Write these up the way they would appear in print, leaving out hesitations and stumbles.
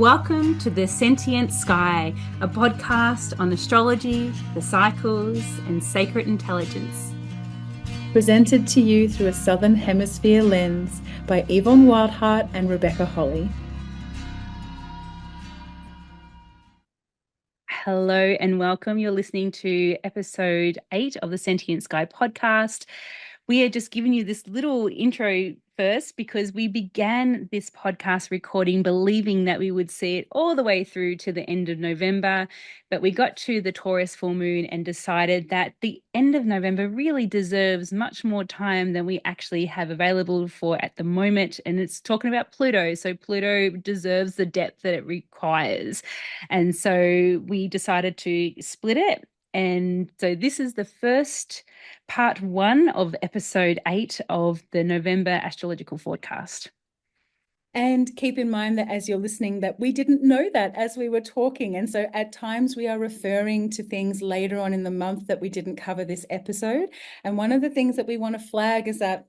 Welcome to The Sentient Sky, a podcast on astrology, the cycles, and sacred intelligence. Presented to you through a Southern Hemisphere lens by Yvonne Wildheart and Rebecca Holly. Hello and welcome. You're listening to episode 8 of the Sentient Sky podcast. We are just giving you this little intro first because we began this podcast recording believing that we would see it all the way through to the end of November, but we got to the Taurus Full Moon and decided that the end of November really deserves much more time than we actually have available for at the moment, and it's talking about Pluto, so Pluto deserves the depth that it requires, and so we decided to split it. And so this is the first part 1 of episode 8 of the November astrological forecast. And keep in mind that as you're listening, that we didn't know that as we were talking. And so at times we are referring to things later on in the month that we didn't cover this episode. And one of the things that we want to flag is that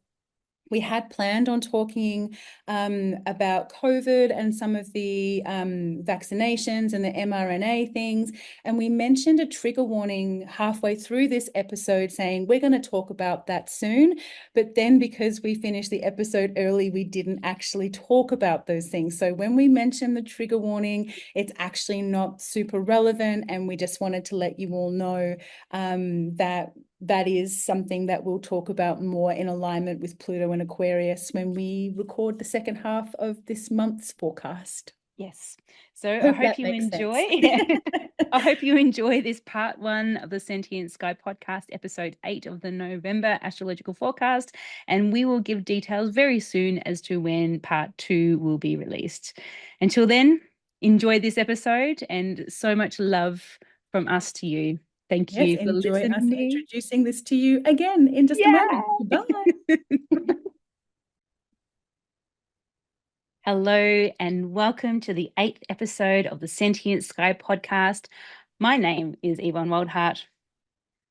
we had planned on talking about COVID and some of the vaccinations and the mRNA things. And we mentioned a trigger warning halfway through this episode saying we're going to talk about that soon. But then because we finished the episode early, we didn't actually talk about those things. So when we mentioned the trigger warning, it's actually not super relevant. And we just wanted to let you all know that is something that we'll talk about more in alignment with Pluto and Aquarius when we record the second half of this month's forecast. Yes. So I hope you enjoy. I hope you enjoy this part 1 of the Sentient Sky podcast, episode 8 of the November astrological forecast. And we will give details very soon as to when part 2 will be released. Until then, enjoy this episode and so much love from us to you. Thank you for enjoy listening. Us introducing this to you again in just a moment. Goodbye. Hello and welcome to the 8th episode of the Sentient Sky podcast. My name is Yvonne Wildheart.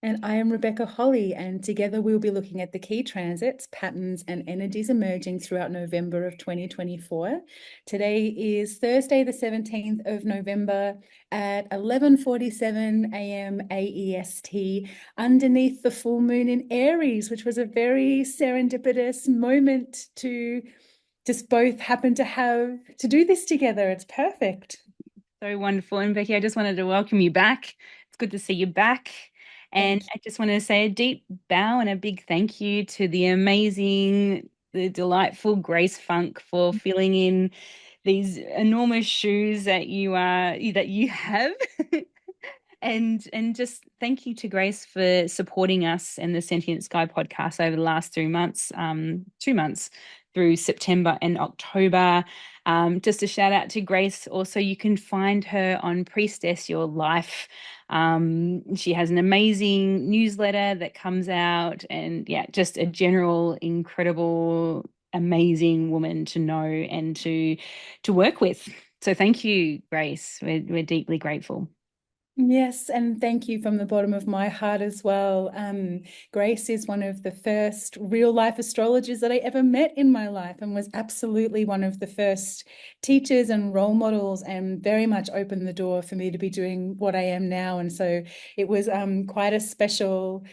And I am Rebecca Holly, and together we'll be looking at the key transits, patterns, and energies emerging throughout November of 2024. Today is Thursday, the 17th of November at 11:47 a.m. AEST, underneath the full moon in Aries, which was a very serendipitous moment to just both happen to have to do this together. It's perfect. So wonderful. And Becky, I just wanted to welcome you back. It's good to see you back. And I just want to say a deep bow and a big thank you to the amazing, the delightful Grace Funk for filling in these enormous shoes that you have. And just thank you to Grace for supporting us and the Sentient Sky podcast over the last 2 months through September and October. Just a shout out to Grace. Also, you can find her on Priestess Your Life. She has an amazing newsletter that comes out, and just a general incredible, amazing woman to know and to work with. So thank you, Grace. We're deeply grateful. Yes, and thank you from the bottom of my heart as well. Grace is one of the first real life astrologers that I ever met in my life, and was absolutely one of the first teachers and role models, and very much opened the door for me to be doing what I am now. And so it was quite a special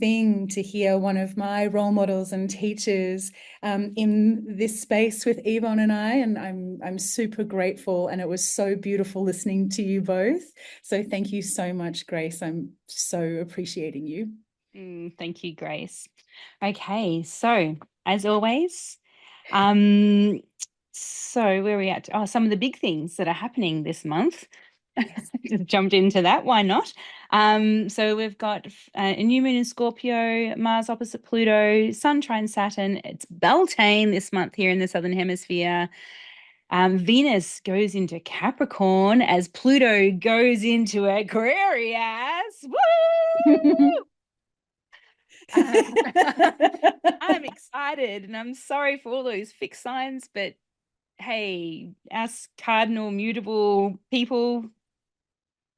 thing to hear one of my role models and teachers in this space with Yvonne and I, and I'm super grateful, and it was so beautiful listening to you both. So thank you so much, Grace. I'm so appreciating you. Thank you, Grace. Okay, so as always, so where are we at? Oh, some of the big things that are happening this month. Just jumped into that. Why not? So we've got a new moon in Scorpio, Mars opposite Pluto, Sun trine Saturn. It's Beltane this month here in the Southern Hemisphere. Venus goes into Capricorn as Pluto goes into Aquarius. Woo! I'm excited, and I'm sorry for all those fixed signs, but hey, us cardinal mutable people,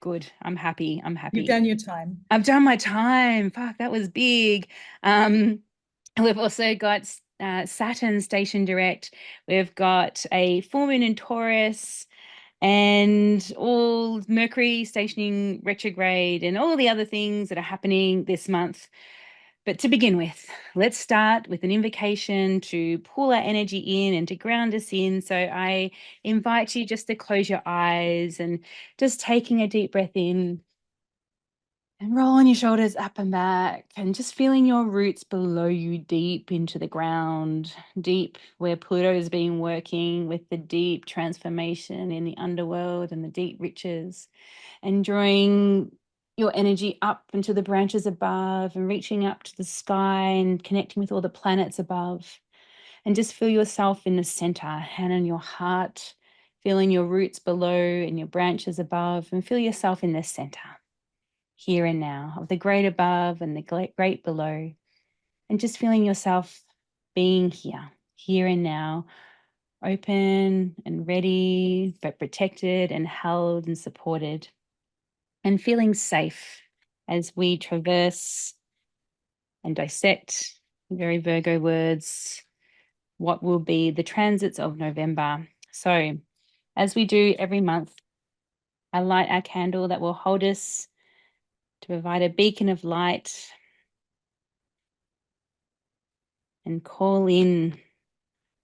good. I'm happy. You've done your time. I've done my time. Fuck, that was big. We've also got Saturn station direct. We've got a full moon in Taurus, and all Mercury stationing retrograde and all the other things that are happening this month. But to begin with, let's start with an invocation to pull our energy in and to ground us in. So I invite you just to close your eyes and just taking a deep breath in and rolling your shoulders up and back and just feeling your roots below you deep into the ground, deep where Pluto has been working with the deep transformation in the underworld and the deep riches, and drawing your energy up into the branches above and reaching up to the sky and connecting with all the planets above. And just feel yourself in the center, hand on your heart, feeling your roots below and your branches above, and feel yourself in the center, here and now, of the great above and the great below, and just feeling yourself being here, here and now, open and ready, but protected and held and supported, and feeling safe as we traverse and dissect, very Virgo words, what will be the transits of November. So, as we do every month, I light our candle that will hold us to provide a beacon of light and call in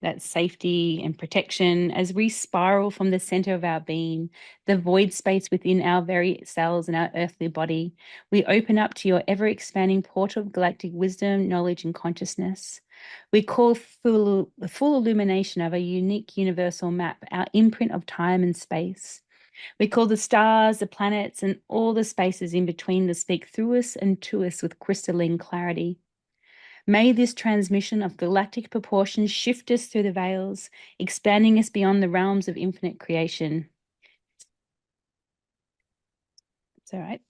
that safety and protection as we spiral from the center of our being, the void space within our very cells and our earthly body. We open up to your ever expanding portal of galactic wisdom, knowledge, and consciousness. We call full illumination of a unique universal map, our imprint of time and space. We call the stars, the planets, and all the spaces in between to speak through us and to us with crystalline clarity. May this transmission of galactic proportions shift us through the veils, expanding us beyond the realms of infinite creation. It's all right.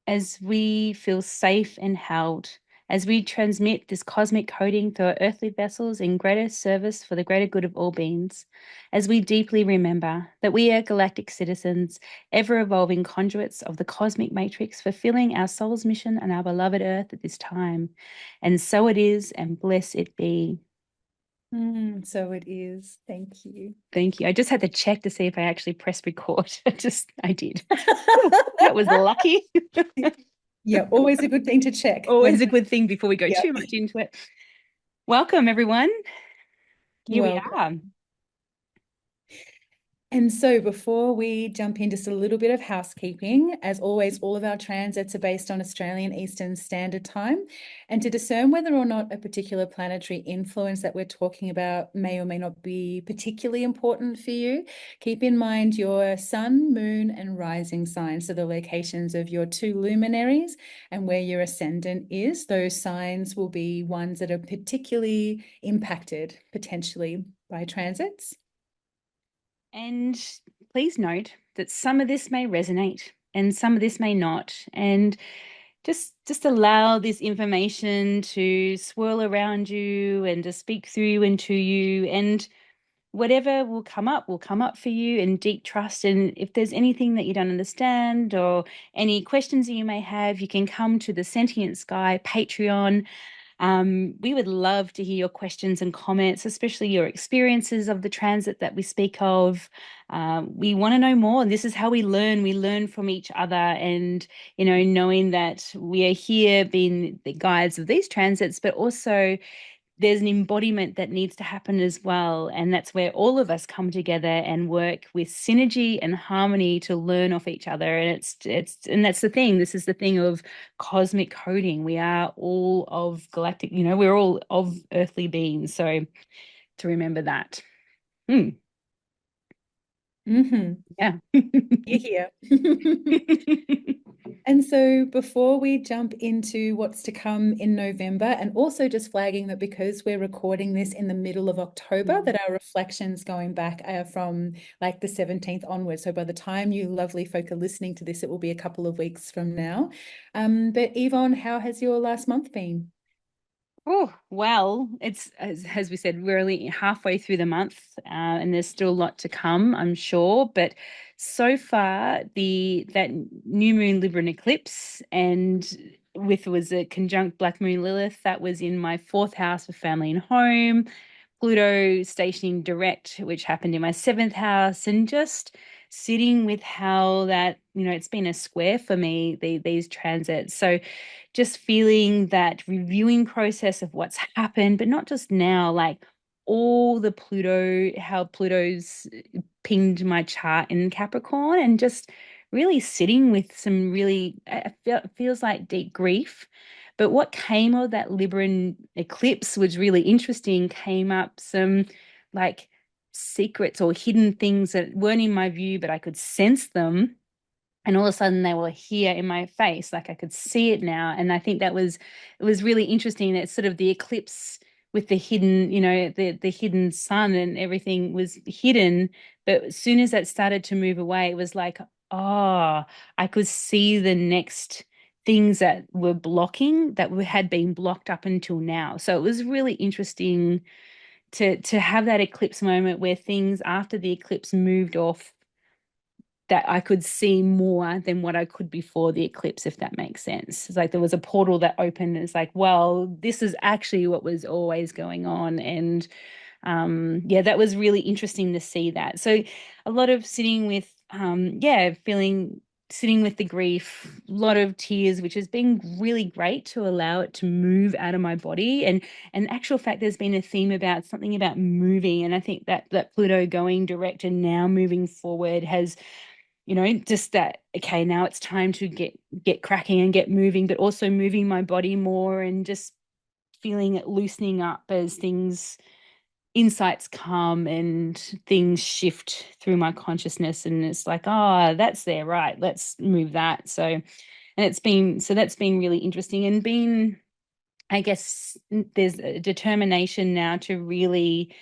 As we feel safe and held, as we transmit this cosmic coding through our earthly vessels in greater service for the greater good of all beings, as we deeply remember that we are galactic citizens, ever-evolving conduits of the cosmic matrix, fulfilling our soul's mission on our beloved Earth at this time. And so it is, and bless it be. So it is. Thank you. Thank you. I just had to check to see if I actually pressed record. I did. That was lucky. Yeah, always a good thing to check. Always a good thing before we go Yeah. too much into it. Welcome, everyone. Here we Welcome. are. And so before we jump in, just a little bit of housekeeping. As always, all of our transits are based on Australian Eastern Standard Time. And to discern whether or not a particular planetary influence that we're talking about may or may not be particularly important for you, keep in mind your sun, moon, and rising signs. So the locations of your two luminaries and where your ascendant is. Those signs will be ones that are particularly impacted potentially by transits. And please note that some of this may resonate and some of this may not. And just allow this information to swirl around you and to speak through you and to you. And whatever will come up for you in deep trust. And if there's anything that you don't understand or any questions that you may have, you can come to the Sentient Sky Patreon. We would love to hear your questions and comments, especially your experiences of the transit that we speak of. We want to know more. This is how we learn. We learn from each other. And, knowing that we are here being the guides of these transits, but also there's an embodiment that needs to happen as well. And that's where all of us come together and work with synergy and harmony to learn off each other. And and that's the thing. This is the thing of cosmic coding. We are all of galactic, we're all of earthly beings. So to remember that. Yeah. You're here. And so before we jump into what's to come in November, and also just flagging that because we're recording this in the middle of October, that our reflections going back are from like the 17th onwards. So by the time you lovely folk are listening to this, it will be a couple of weeks from now. But Yvonne, how has your last month been? Oh, well, it's as we said, we're only halfway through the month, and there's still a lot to come, I'm sure. But so far, that new moon Libra eclipse, and with was a conjunct Black Moon Lilith that was in my fourth house of family and home, Pluto stationing direct, which happened in my seventh house, and just sitting with how that, it's been a square for me, these transits. So just feeling that reviewing process of what's happened, but not just now, like all the Pluto, how Pluto's pinged my chart in Capricorn, and just really sitting with some really, feels like deep grief. But what came of that Libran eclipse was really interesting. Came up some like secrets or hidden things that weren't in my view, but I could sense them. And all of a sudden they were here in my face, like I could see it now. And I think it was really interesting. It's sort of the eclipse with the hidden, the hidden sun and everything was hidden. But as soon as that started to move away, it was like, oh, I could see the next things that were blocking that had been blocked up until now. So it was really interesting to have that eclipse moment where things after the eclipse moved off, that I could see more than what I could before the eclipse, if that makes sense. It's like there was a portal that opened. And it's like, well, this is actually what was always going on. And yeah, that was really interesting to see that. So a lot of sitting with, sitting with the grief, a lot of tears, which has been really great to allow it to move out of my body. And actual fact, there's been a theme about something about moving. And I think that Pluto going direct and now moving forward has, just that, okay, now it's time to get cracking and get moving, but also moving my body more and just feeling it loosening up as things, insights come and things shift through my consciousness. And it's like, oh, that's there, right? Let's move that. So, and that's been really interesting and been, I guess, there's a determination now to really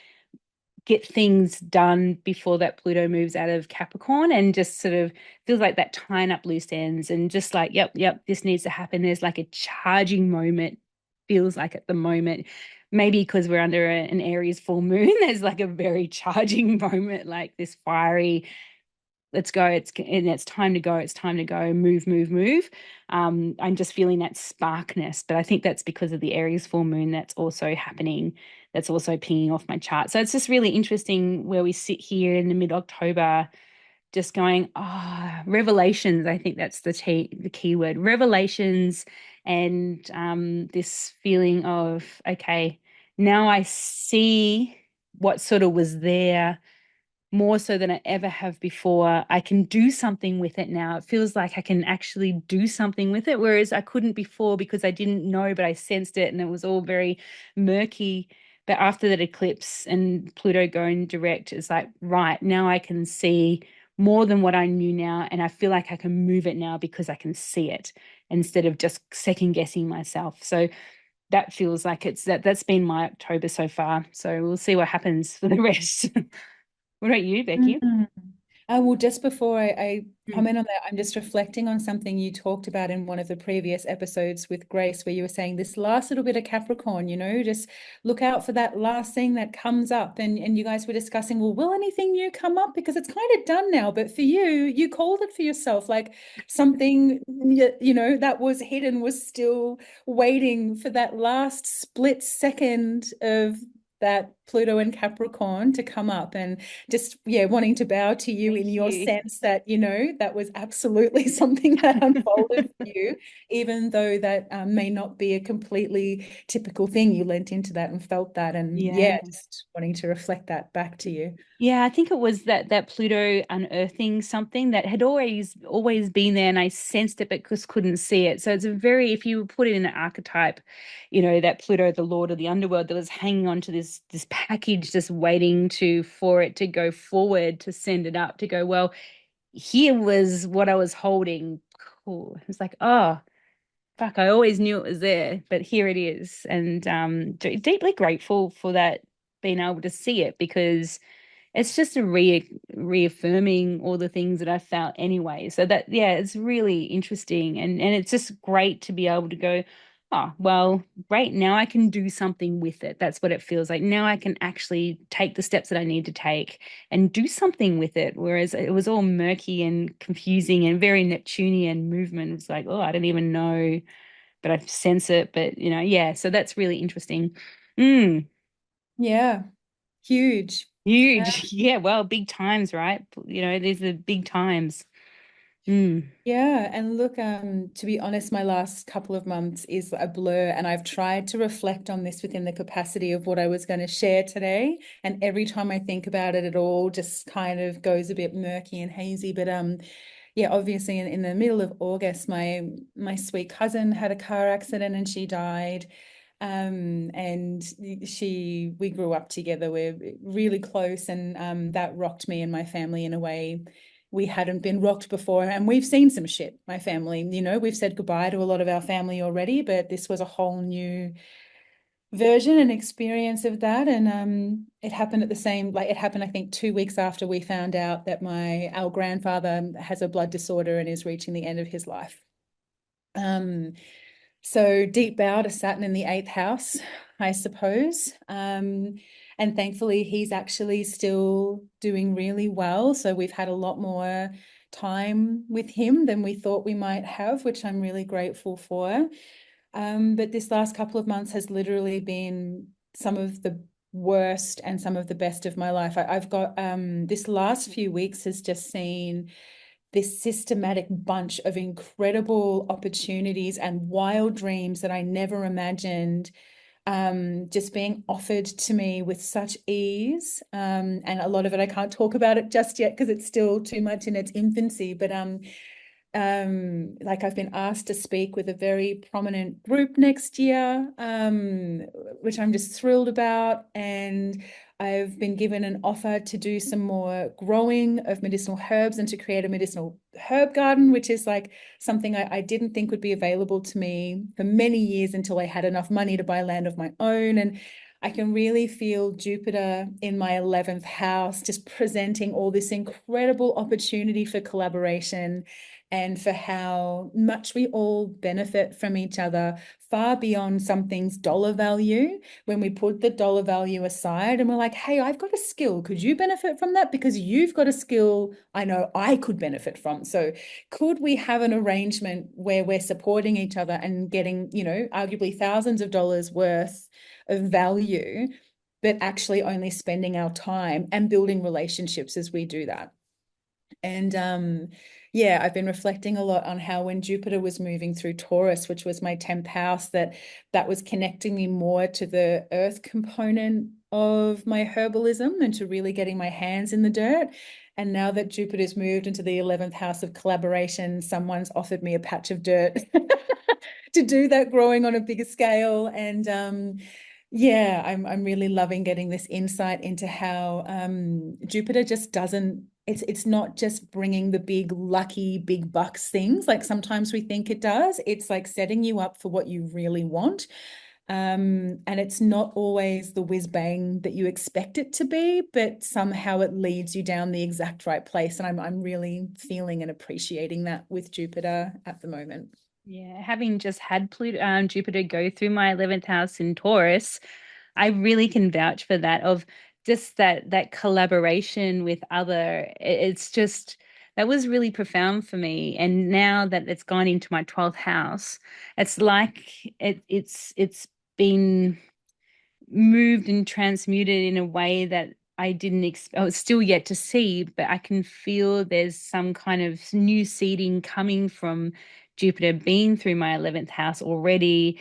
get things done before that Pluto moves out of Capricorn, and just sort of feels like that tying up loose ends and just like, yep, this needs to happen. There's like a charging moment, feels like at the moment. Maybe because we're under an Aries full moon, there's like a very charging moment, like this fiery, let's go, it's time to go, it's time to go, move. I'm just feeling that sparkness, but I think that's because of the Aries full moon that's also happening, that's also pinging off my chart. So it's just really interesting where we sit here in the mid-October, just going, revelations. I think that's the key word, revelations. And this feeling of, okay, now I see what sort of was there more so than I ever have before. I can do something with it now. It feels like I can actually do something with it, whereas I couldn't before because I didn't know, but I sensed it and it was all very murky. But after that eclipse and Pluto going direct, it's like, right, now I can see more than what I knew now. And I feel like I can move it now because I can see it instead of just second guessing myself. So that feels like that's been my October so far. So we'll see what happens for the rest. What about you, Becky? Mm. Well, just before I Mm. comment on that, I'm just reflecting on something you talked about in one of the previous episodes with Grace, where you were saying this last little bit of Capricorn, just look out for that last thing that comes up. And you guys were discussing, well, will anything new come up? Because it's kind of done now. But for you, you called it for yourself, like something, that was hidden was still waiting for that last split second of that Pluto and Capricorn to come up. And just, yeah, wanting to bow to you Thank in your you. sense that, that was absolutely something that unfolded for you, even though that may not be a completely typical thing. You lent into that and felt that. And yeah, Yeah. just wanting to reflect that back to you. Yeah, I think it was that Pluto unearthing something that had always been there, and I sensed it but just couldn't see it. So it's a very, if you put it in an archetype, that Pluto, the Lord of the Underworld, that was hanging on to this package, just waiting for it to go forward, to send it up, to go, well, here was what I was holding. Cool. It was like, oh, fuck, I always knew it was there, but here it is. And deeply grateful for that, being able to see it, because it's just a reaffirming all the things that I felt anyway. So that, yeah, it's really interesting. And it's just great to be able to go, oh, well, great. Now I can do something with it. That's what it feels like. Now I can actually take the steps that I need to take and do something with it. Whereas it was all murky and confusing and very Neptunian movement. It's like, oh, I don't even know, but I sense it. But, yeah, so that's really interesting. Mm, Yeah. Huge. Huge. Yeah, well, big times, right? These are big times. Mm. Yeah, and look, to be honest, my last couple of months is a blur, and I've tried to reflect on this within the capacity of what I was going to share today. And every time I think about it, it all just kind of goes a bit murky and hazy. But yeah, obviously in the middle of August, my sweet cousin had a car accident and she died. And we grew up together. We're really close, and that rocked me and my family in a way we hadn't been rocked before. And we've seen some shit, my family. We've said goodbye to a lot of our family already, but this was a whole new version and experience of that. And it happened it happened, I think, 2 weeks after we found out that our grandfather has a blood disorder and is reaching the end of his life. So deep bow to Saturn in the eighth house, I suppose. And thankfully, he's actually still doing really well. So we've had a lot more time with him than we thought we might have, which I'm really grateful for. But this last couple of months has literally been some of the worst and some of the best of my life. I've got this last few weeks has just seen this systematic bunch of incredible opportunities and wild dreams that I never imagined just being offered to me with such ease. And a lot of it, I can't talk about it just yet because it's still too much in its infancy. But like I've been asked to speak with a very prominent group next year, which I'm just thrilled about. And I've been given an offer to do some more growing of medicinal herbs and to create a medicinal herb garden, which is like something I didn't think would be available to me for many years until I had enough money to buy land of my own. And I can really feel Jupiter in my 11th house just presenting all this incredible opportunity for collaboration and for how much we all benefit from each other far beyond something's dollar value. When we put the dollar value aside and we're like, hey, I've got a skill. Could you benefit from that? Because you've got a skill I know I could benefit from. So could we have an arrangement where we're supporting each other and getting, arguably thousands of dollars worth of value, but actually only spending our time and building relationships as we do that? And yeah, I've been reflecting a lot on how when Jupiter was moving through Taurus, which was my 10th house, that was connecting me more to the earth component of my herbalism and to really getting my hands in the dirt. And now that Jupiter's moved into the 11th house of collaboration, someone's offered me a patch of dirt to do that growing on a bigger scale. And yeah, I'm really loving getting this insight into how Jupiter just doesn't, it's not just bringing the big lucky big bucks things like sometimes we think it does. It's like setting you up for what you really want. And it's not always the whiz bang that you expect it to be, but somehow it leads you down the exact right place. And I'm really feeling and appreciating that with Jupiter at the moment. Yeah, having just had Jupiter go through my 11th house in Taurus, I really can vouch for that of just that collaboration with other. It's just that was really profound for me. And now that it's gone into my 12th house, it's like it's been moved and transmuted in a way that I didn't I was still yet to see, but I can feel there's some kind of new seeding coming from Jupiter being through my 11th house already,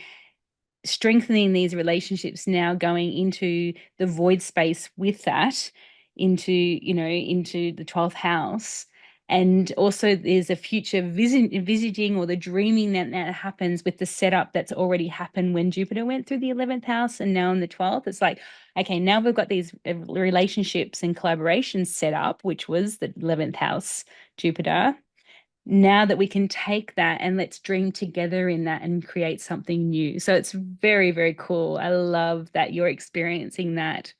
strengthening these relationships now going into the void space with that, into the 12th house. And also there's a future envisaging or the dreaming that happens with the setup that's already happened when Jupiter went through the 11th house and now in the 12th. It's like, okay, now we've got these relationships and collaborations set up, which was the 11th house Jupiter. Now that we can take that and let's dream together in that and create something new. So it's very, very cool. I love that you're experiencing that.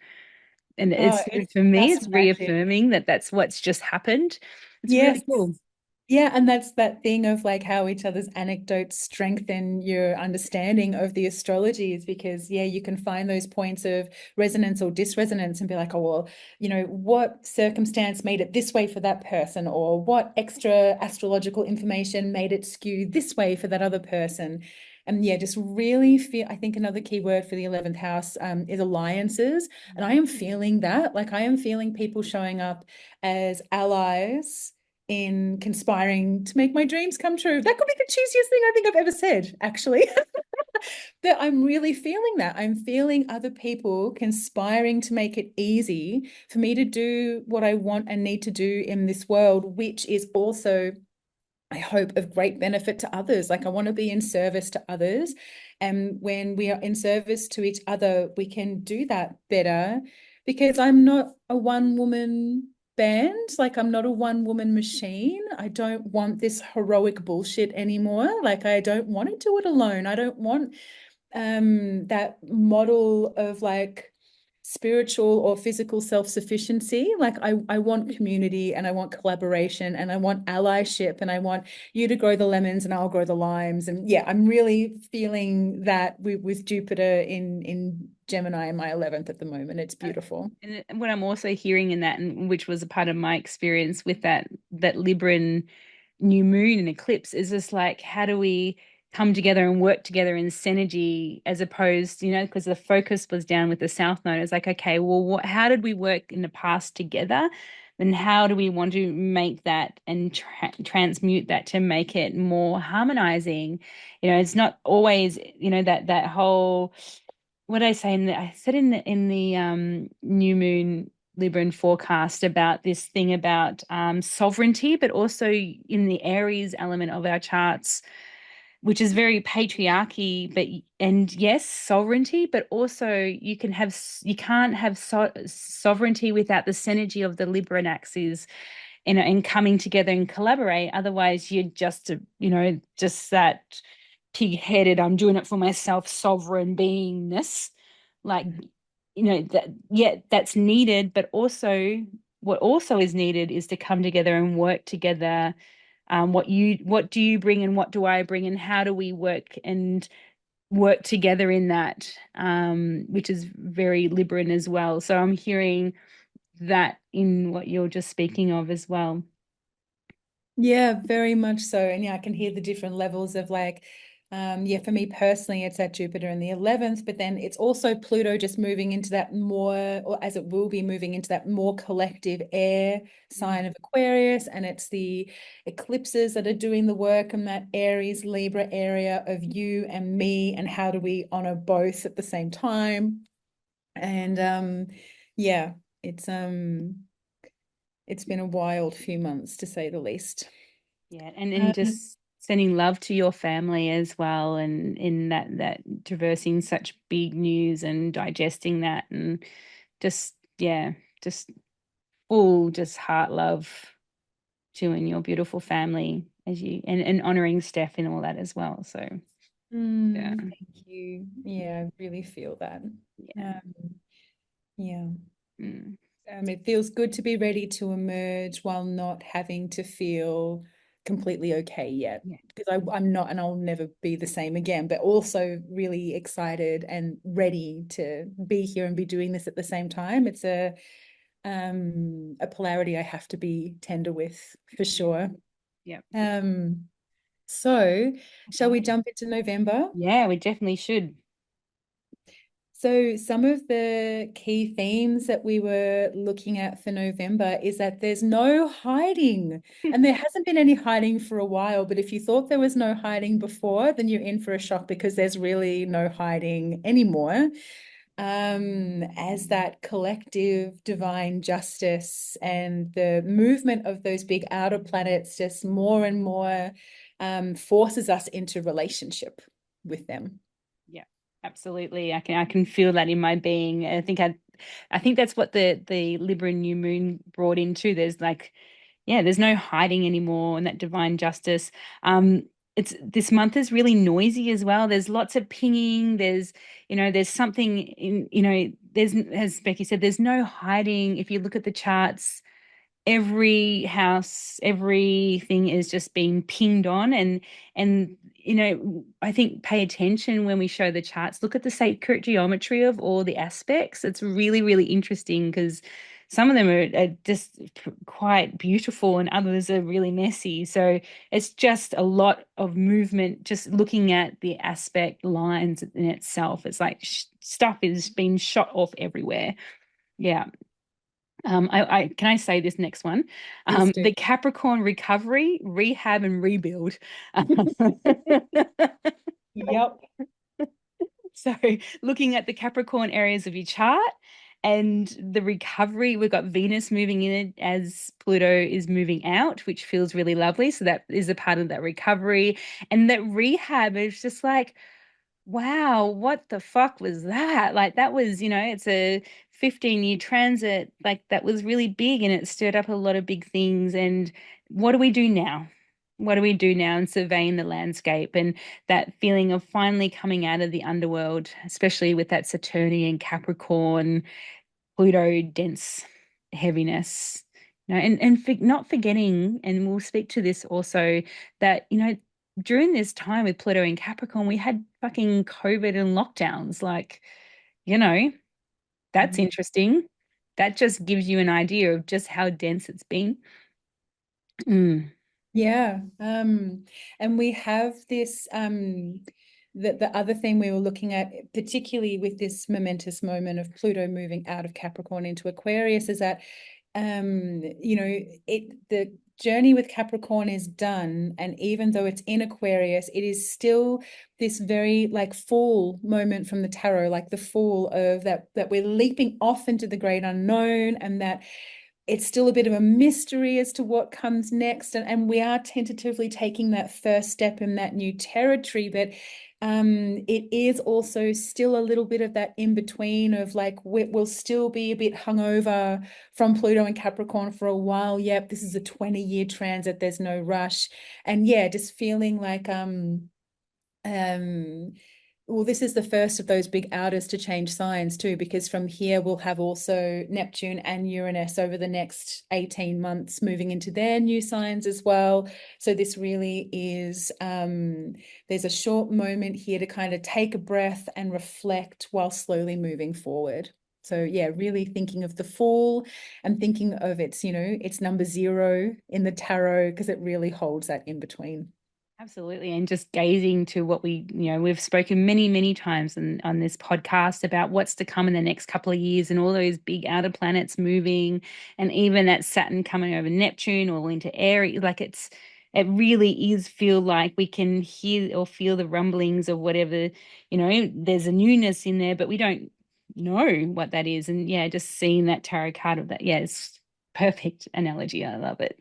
And Oh, it's it's for me, just it's magic. reaffirming that that's what's just happened. It's Yes. really cool. Yeah, and that's that thing of like how each other's anecdotes strengthen your understanding of the astrology is because, yeah, you can find those points of resonance or dissonance and be like, oh, well, what circumstance made it this way for that person, or what extra astrological information made it skew this way for that other person. And yeah, just really feel, I think another key word for the 11th house is alliances. And I am feeling that, like I am feeling people showing up as allies in conspiring to make my dreams come true. That could be the cheesiest thing I think I've ever said, actually. That I'm really feeling that. I'm feeling other people conspiring to make it easy for me to do what I want and need to do in this world, which is also, I hope, of great benefit to others. Like I want to be in service to others. And when we are in service to each other, we can do that better because I'm not a one-woman band. Like I'm not a one-woman machine. I don't want this heroic bullshit anymore. Like I don't want to do it alone. I don't want that model of like spiritual or physical self-sufficiency. Like I want community and I want collaboration and I want allyship and I want you to grow the lemons and I'll grow the limes. And yeah, I'm really feeling that with Jupiter in Gemini in my 11th at the moment. It's beautiful. And what I'm also hearing in that, and which was a part of my experience with that Libran new moon and eclipse, is just like how do we come together and work together in synergy as opposed, because the focus was down with the South Node. It's like, okay, well, how did we work in the past together? And how do we want to make that and transmute that to make it more harmonizing? It's not always, that whole what did I say I said in the new moon Libran forecast about this thing about sovereignty, but also in the Aries element of our charts, which is very patriarchy, and yes, sovereignty, but also you can't have sovereignty without the synergy of the Libran axis, and coming together and collaborate. Otherwise, you're just that pig-headed, I'm doing it for myself, sovereign beingness. Like, that, yeah, that's needed, but also what also is needed is to come together and work together. What do you bring and what do I bring and how do we work together in that, which is very Libran as well. So I'm hearing that in what you're just speaking of as well. Yeah, very much so. And yeah, I can hear the different levels of like, yeah, for me personally, it's at Jupiter in the 11th, but then it's also Pluto just moving into that more, or as it will be moving into that more collective air sign of Aquarius. And it's the eclipses that are doing the work in that Aries Libra area of you and me. And how do we honor both at the same time? And yeah, it's been a wild few months to say the least. Yeah, and Um, just sending love to your family as well, and in that traversing such big news and digesting that, and just yeah, just full just heart love to you and your beautiful family as you and honoring Steph and all that as well. So yeah, thank you. Yeah, I really feel that. yeah, Um, yeah. mm, It feels good to be ready to emerge while not having to feel completely okay yet. yeah, Because I'm not, and I'll never be the same again, but also really excited and ready to be here and be doing this at the same time. It's a polarity I have to be tender with for sure. yeah. Um, so shall we Okay. jump into November? Yeah, we definitely should. So, some of the key themes that we were looking at for November is that there's no hiding, and there hasn't been any hiding for a while. But if you thought there was no hiding before, then you're in for a shock because there's really no hiding anymore. As that collective divine justice and the movement of those big outer planets just more and more forces us into relationship with them. Yeah, absolutely. I can feel that in my being. I think that's what the Libra new moon brought into. There's like, yeah, there's no hiding anymore, and that divine justice. It's this month is really noisy as well. There's lots of pinging. There's something there's, as Becky said, there's no hiding. If you look at the charts, every house, everything is just being pinged on, and I think pay attention when we show the charts. Look at the sacred geometry of all the aspects. It's really, really interesting because some of them are just quite beautiful and others are really messy. So it's just a lot of movement, just looking at the aspect lines in itself. It's like stuff is being shot off everywhere. Yeah. I can I say this next one? Please do. The Capricorn recovery, rehab, and rebuild. Yep. So, looking at the Capricorn areas of your chart and the recovery, we've got Venus moving in it as Pluto is moving out, which feels really lovely. So, that is a part of that recovery. And that rehab is just like, wow, what the fuck was that? Like, that was, it's a 15-year transit. Like, that was really big and it stirred up a lot of big things. And what do we do now? What do we do now in surveying the landscape and that feeling of finally coming out of the underworld, especially with that Saturnian Capricorn, Pluto dense heaviness, not forgetting, and we'll speak to this also, that during this time with Pluto in Capricorn, we had fucking COVID and lockdowns. Like, you know, that's Mhm. interesting. That just gives you an idea of just how dense it's been. Mm. Yeah. And we have this the other thing we were looking at, particularly with this momentous moment of Pluto moving out of Capricorn into Aquarius, is that the journey with Capricorn is done, and even though it's in Aquarius, it is still this very like fall moment from the tarot, like the fall of that we're leaping off into the great unknown, and that it's still a bit of a mystery as to what comes next. And we are tentatively taking that first step in that new territory, but it is also still a little bit of that in between of like, we'll still be a bit hungover from Pluto and Capricorn for a while. Yep, this is a 20-year transit, there's no rush. And yeah, just feeling like well, this is the first of those big outers to change signs too, because from here we'll have also Neptune and Uranus over the next 18 months moving into their new signs as well. So this really is, there's a short moment here to kind of take a breath and reflect while slowly moving forward. So yeah, really thinking of the fall and thinking of its number 0 in the tarot, because it really holds that in between. Absolutely. And just gazing to what we've spoken many, many times on this podcast about what's to come in the next couple of years and all those big outer planets moving, and even that Saturn coming over Neptune or into Aries. Like it really is feel like we can hear or feel the rumblings of whatever, there's a newness in there, but we don't know what that is. And yeah, just seeing that tarot card of that. Yeah, it's perfect analogy. I love it.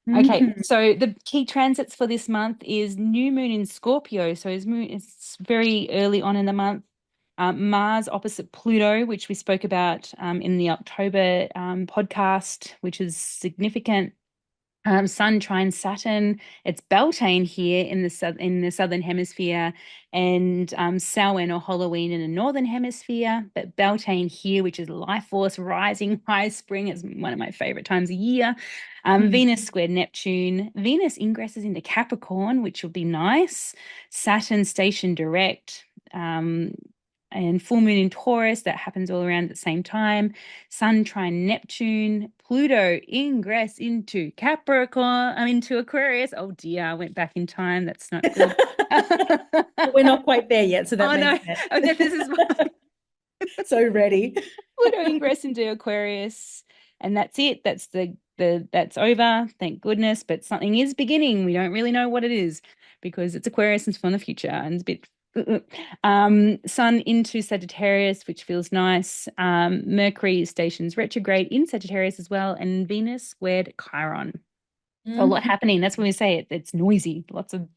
Okay, Mhm. so the key transits for this month is new moon in Scorpio. So it's very early on in the month. Mars opposite Pluto, which we spoke about in the October podcast, which is significant. Sun trine Saturn. It's Beltane here in the southern hemisphere, and Samhain or Halloween in the northern hemisphere. But Beltane here, which is life force rising, high spring, is one of my favorite times of year. Venus squared Neptune. Venus ingresses into Capricorn, which will be nice. Saturn station direct. And full moon in Taurus, that happens all around at the same time. Sun trine Neptune, Pluto ingress into Capricorn, I'm into Aquarius. Oh dear, I went back in time. That's not good. We're not quite there yet, so that Oh no, makes sense. oh, this is So ready. Pluto ingress into Aquarius, and that's it. That's that's over. Thank goodness. But something is beginning. We don't really know what it is because it's Aquarius and it's from the future and it's a bit. Sun into Sagittarius, which feels nice. Mercury stations retrograde in Sagittarius as well, and Venus squared Chiron. So a lot Mhm. happening. That's when we say it. It's noisy. Lots of.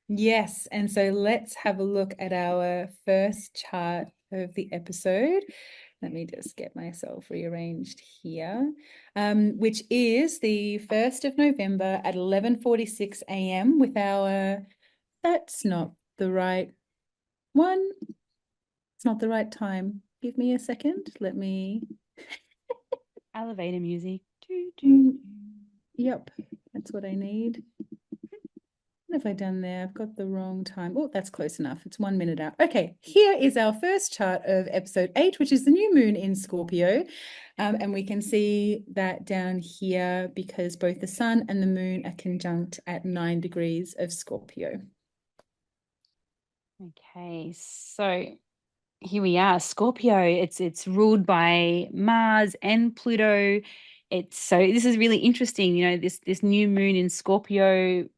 Yes, and so let's have a look at our first chart of the episode. Let me just get myself rearranged here, which is the 1st of November at 11:46 a.m. with our, that's not the right one. It's not the right time. Give me a second. Let me, Elevator music. mm, yep, that's what I need. What have I done there? I've got the wrong time. Oh, that's close enough. It's 1 minute out. Okay, here is our first chart of episode 8, which is the new moon in Scorpio. And we can see that down here because both the sun and the moon are conjunct at 9 degrees of Scorpio. Okay, so here we are, Scorpio. It's ruled by Mars and Pluto. It's so this is really interesting, this new moon in Scorpio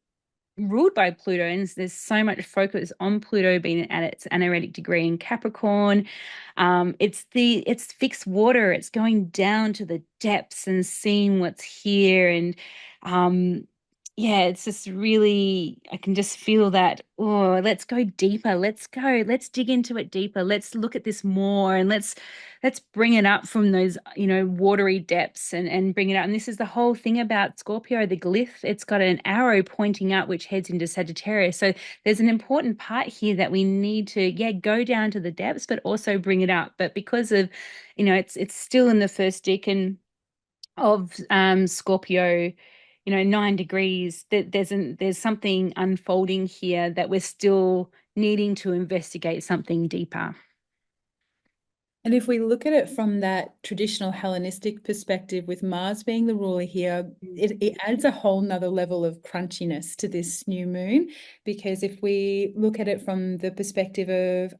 ruled by Pluto, and there's so much focus on Pluto being at its anaretic degree in Capricorn. It's fixed water. It's going down to the depths and seeing what's here, and yeah, it's just really I can just feel that. Oh, let's go deeper. Let's dig into it deeper. Let's look at this more, and let's bring it up from those watery depths and bring it up. And this is the whole thing about Scorpio, the glyph. It's got an arrow pointing up which heads into Sagittarius. So there's an important part here that we need to go down to the depths but also bring it up. But because of it's still in the first decan of Scorpio, 9 degrees, that there's something unfolding here that we're still needing to investigate something deeper. And if we look at it from that traditional Hellenistic perspective, with Mars being the ruler here, it adds a whole nother level of crunchiness to this new moon. Because if we look at it from the perspective of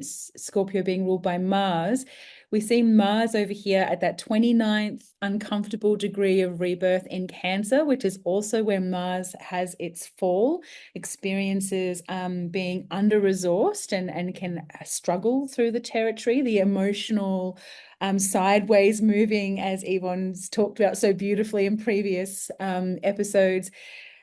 Scorpio being ruled by Mars, we see Mars over here at that 29th uncomfortable degree of rebirth in Cancer, which is also where Mars has its fall, experiences being under-resourced and can struggle through the territory, the emotional sideways moving, as Yvonne's talked about so beautifully in previous episodes.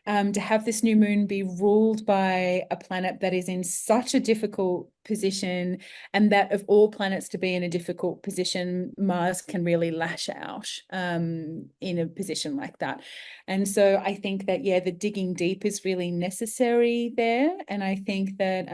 To have this new moon be ruled by a planet that is in such a difficult position, and that of all planets to be in a difficult position, Mars can really lash out in a position like that. And so I think that, the digging deep is really necessary there. And I think that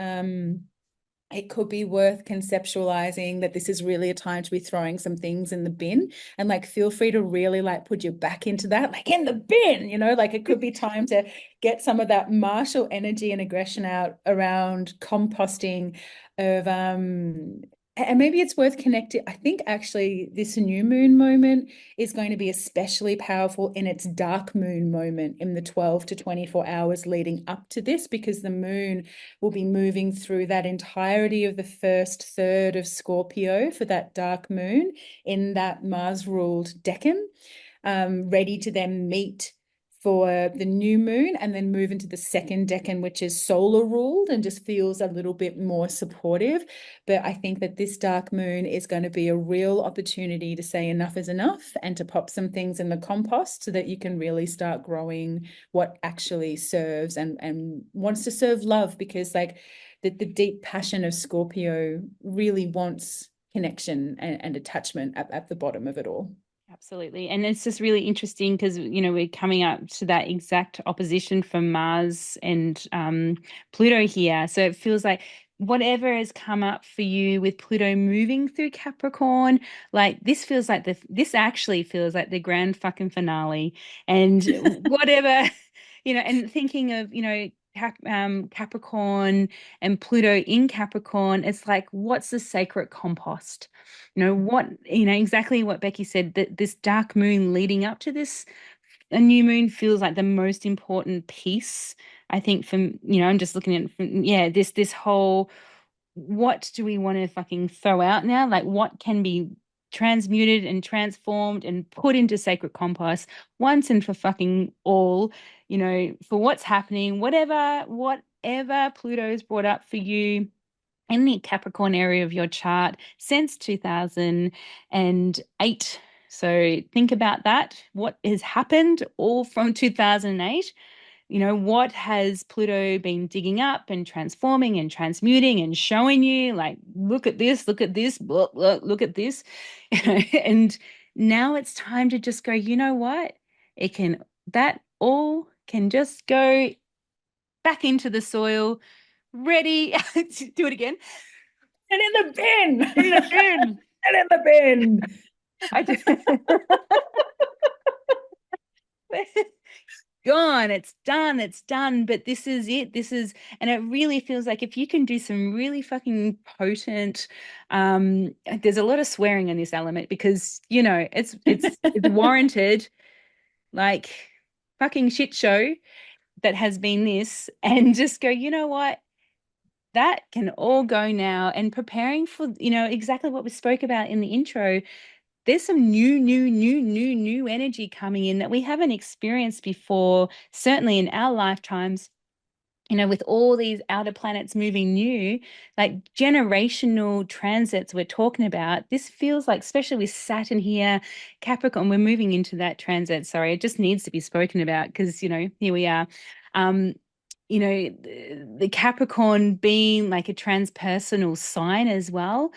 it could be worth conceptualizing that this is really a time to be throwing some things in the bin, and feel free to really put your back into that, in the bin, it could be time to get some of that martial energy and aggression out around composting of and maybe it's worth connecting. I think actually this new moon moment is going to be especially powerful in its dark moon moment in the 12 to 24 hours leading up to this, because the moon will be moving through that entirety of the first third of Scorpio for that dark moon in that Mars-ruled decan, ready to then meet for the new moon and then move into the second decan, which is solar ruled and just feels a little bit more supportive. But I think that this dark moon is going to be a real opportunity to say enough is enough and to pop some things in the compost so that you can really start growing what actually serves and wants to serve love, because the deep passion of Scorpio really wants connection and attachment at the bottom of it all. Absolutely. And it's just really interesting because, we're coming up to that exact opposition from Mars and Pluto here. So it feels like whatever has come up for you with Pluto moving through Capricorn, this actually feels like the grand fucking finale. And whatever, and thinking of, Capricorn and Pluto in Capricorn, it's like, what's the sacred compost? Exactly what Becky said, that this dark moon leading up to this, a new moon feels like the most important piece, I think, from, I'm just looking at, this whole, what do we want to fucking throw out now? Like, what can be transmuted and transformed and put into sacred compost once and for fucking all, for what's happening, whatever Pluto's brought up for you in the Capricorn area of your chart since 2008. So think about that. What has happened all from 2008? What has Pluto been digging up and transforming and transmuting and showing you? Like, look at this, look at this. And now it's time to just go, you know what? That all can just go back into the soil, ready. Do it again. And in the bin. In the bin. And in the bin. I just gone, it's done, it's done. But this is it. And it really feels like if you can do some really fucking potent, there's a lot of swearing in this element because, it's warranted, like fucking shit show that has been this, and just go, you know what? That can all go now. And preparing for, exactly what we spoke about in the intro, there's some new energy coming in that we haven't experienced before, certainly in our lifetimes. With all these outer planets moving new, like generational transits we're talking about, this feels like, especially with Saturn here, Capricorn, we're moving into that transit. Sorry, it just needs to be spoken about because, here we are. Um, the Capricorn being like a transpersonal sign as well.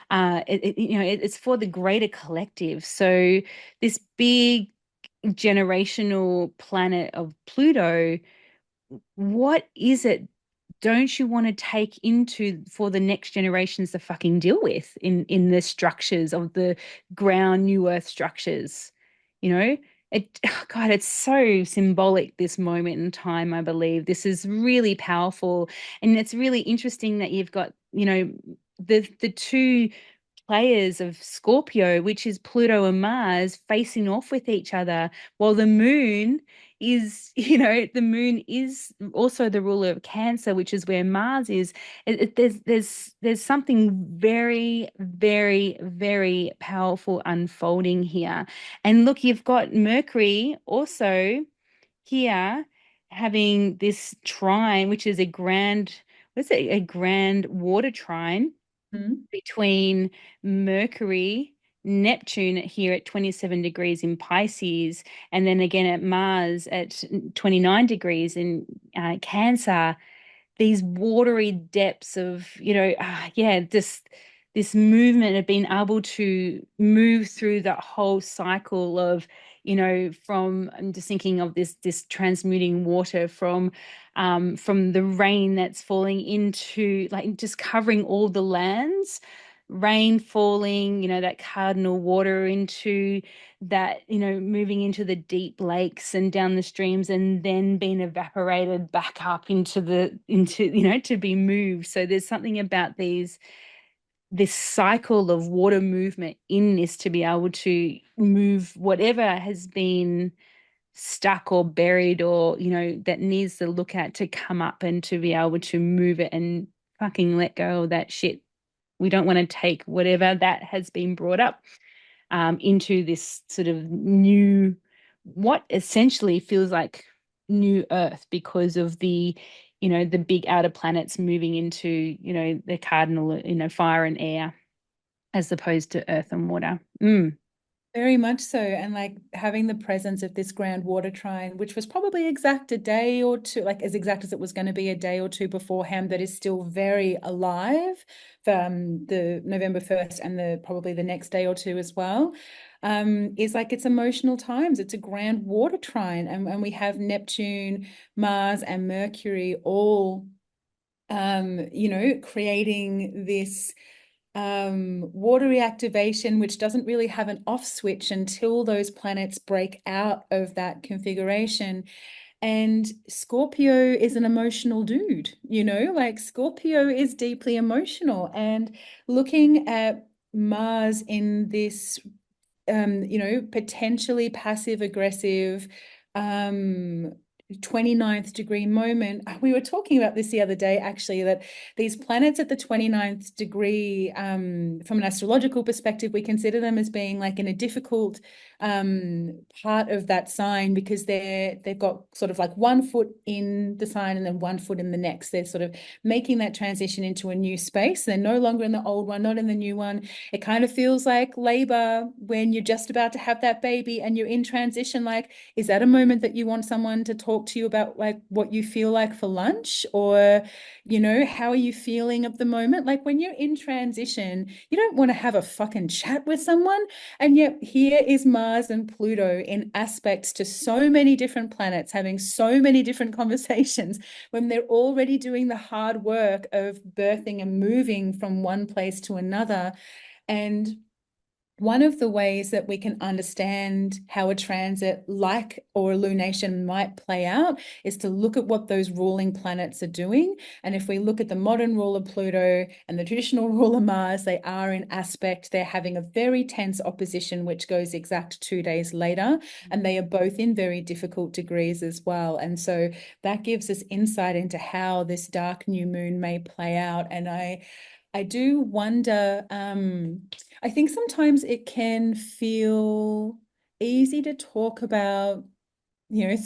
It's for the greater collective. So this big generational planet of Pluto, what is it don't you want to take into for the next generations to fucking deal with in the structures of the ground new earth structures? you know God, it's so symbolic, this moment in time. I believe this is really powerful, and it's really interesting that you've got the two players of Scorpio, which is Pluto and Mars, facing off with each other, while the moon is, the moon is also the ruler of Cancer, which is where Mars is. There's something very, very, very powerful unfolding here. And look, you've got Mercury also here having this trine, which is a grand, what is it? A grand water trine Mhm. between Mercury, Neptune here at 27 degrees in Pisces, and then again at Mars at 29 degrees in Cancer. These watery depths of, yeah, this movement of being able to move through that whole cycle of, from, I'm just thinking of this transmuting water from the rain that's falling into, like, just covering all the lands, rain falling, that cardinal water into that, moving into the deep lakes and down the streams, and then being evaporated back up to be moved. So there's something about this cycle of water movement in this, to be able to move whatever has been stuck or buried, or that needs to look at, to come up and to be able to move it and fucking let go of that shit. We don't want to take whatever that has been brought up into this sort of new, what essentially feels like new Earth, because of the big outer planets moving into, the cardinal, fire and air, as opposed to earth and water. Very much so. And like having the presence of this grand water trine, which was probably exact a day or two, like as exact as it was going to be a day or two beforehand, that is still very alive from the November 1st and the probably the next day or two as well. Is like it's emotional times. It's a grand water trine. And we have Neptune, Mars, and Mercury all creating this water reactivation, which doesn't really have an off switch until those planets break out of that configuration. And Scorpio is an emotional dude, like Scorpio is deeply emotional. And looking at Mars in this, potentially passive aggressive, 29th degree moment. We were talking about this the other day, actually, that these planets at the 29th degree, from an astrological perspective, we consider them as being like in a difficult part of that sign, because they've got sort of like 1 foot in the sign and then 1 foot in the next. They're sort of making that transition into a new space. They're no longer in the old one, not in the new one. It kind of feels like labor when you're just about to have that baby and you're in transition. Like, is that a moment that you want someone to talk to you about, like, what you feel like for lunch? Or, how are you feeling at the moment? Like, when you're in transition, you don't want to have a fucking chat with someone. And yet here is Mars and Pluto in aspects to so many different planets, having so many different conversations, when they're already doing the hard work of birthing and moving from one place to another. And one of the ways that we can understand how a transit like or a lunation might play out is to look at what those ruling planets are doing. And if we look at the modern ruler Pluto and the traditional ruler Mars, they are in aspect. They're having a very tense opposition, which goes exact 2 days later. And they are both in very difficult degrees as well. And so that gives us insight into how this dark new moon may play out. And I do wonder, I think sometimes it can feel easy to talk about,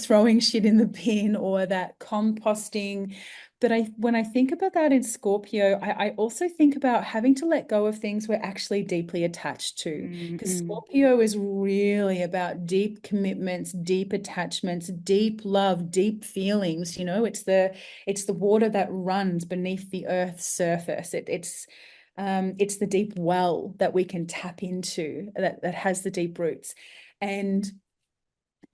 throwing shit in the bin or that composting. But when I think about that in Scorpio, I also think about having to let go of things we're actually deeply attached to. Because Mm-mm. Scorpio is really about deep commitments, deep attachments, deep love, deep feelings. It's the water that runs beneath the earth's surface. It's the deep well that we can tap into that has the deep roots. And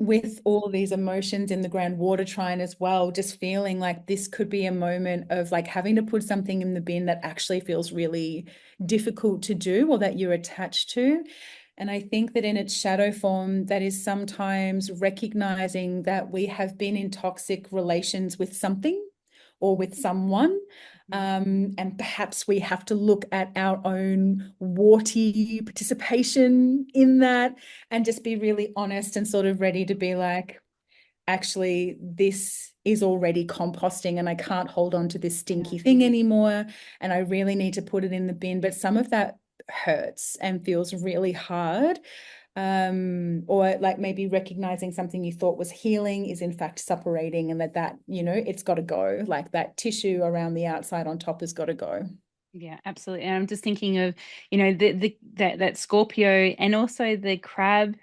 with all of these emotions in the grand water trine as well, just feeling like this could be a moment of like having to put something in the bin that actually feels really difficult to do or that you're attached to. And I think that in its shadow form, that is sometimes recognizing that we have been in toxic relations with something or with someone. And perhaps we have to look at our own warty participation in that and just be really honest and sort of ready to be like, actually, this is already composting and I can't hold on to this stinky thing anymore. And I really need to put it in the bin. But some of that hurts and feels really hard. Or like maybe recognizing something you thought was healing is in fact separating, and it's got to go. Like that tissue around the outside on top has got to go. Yeah, absolutely. And I'm just thinking of, that Scorpio and also the crab,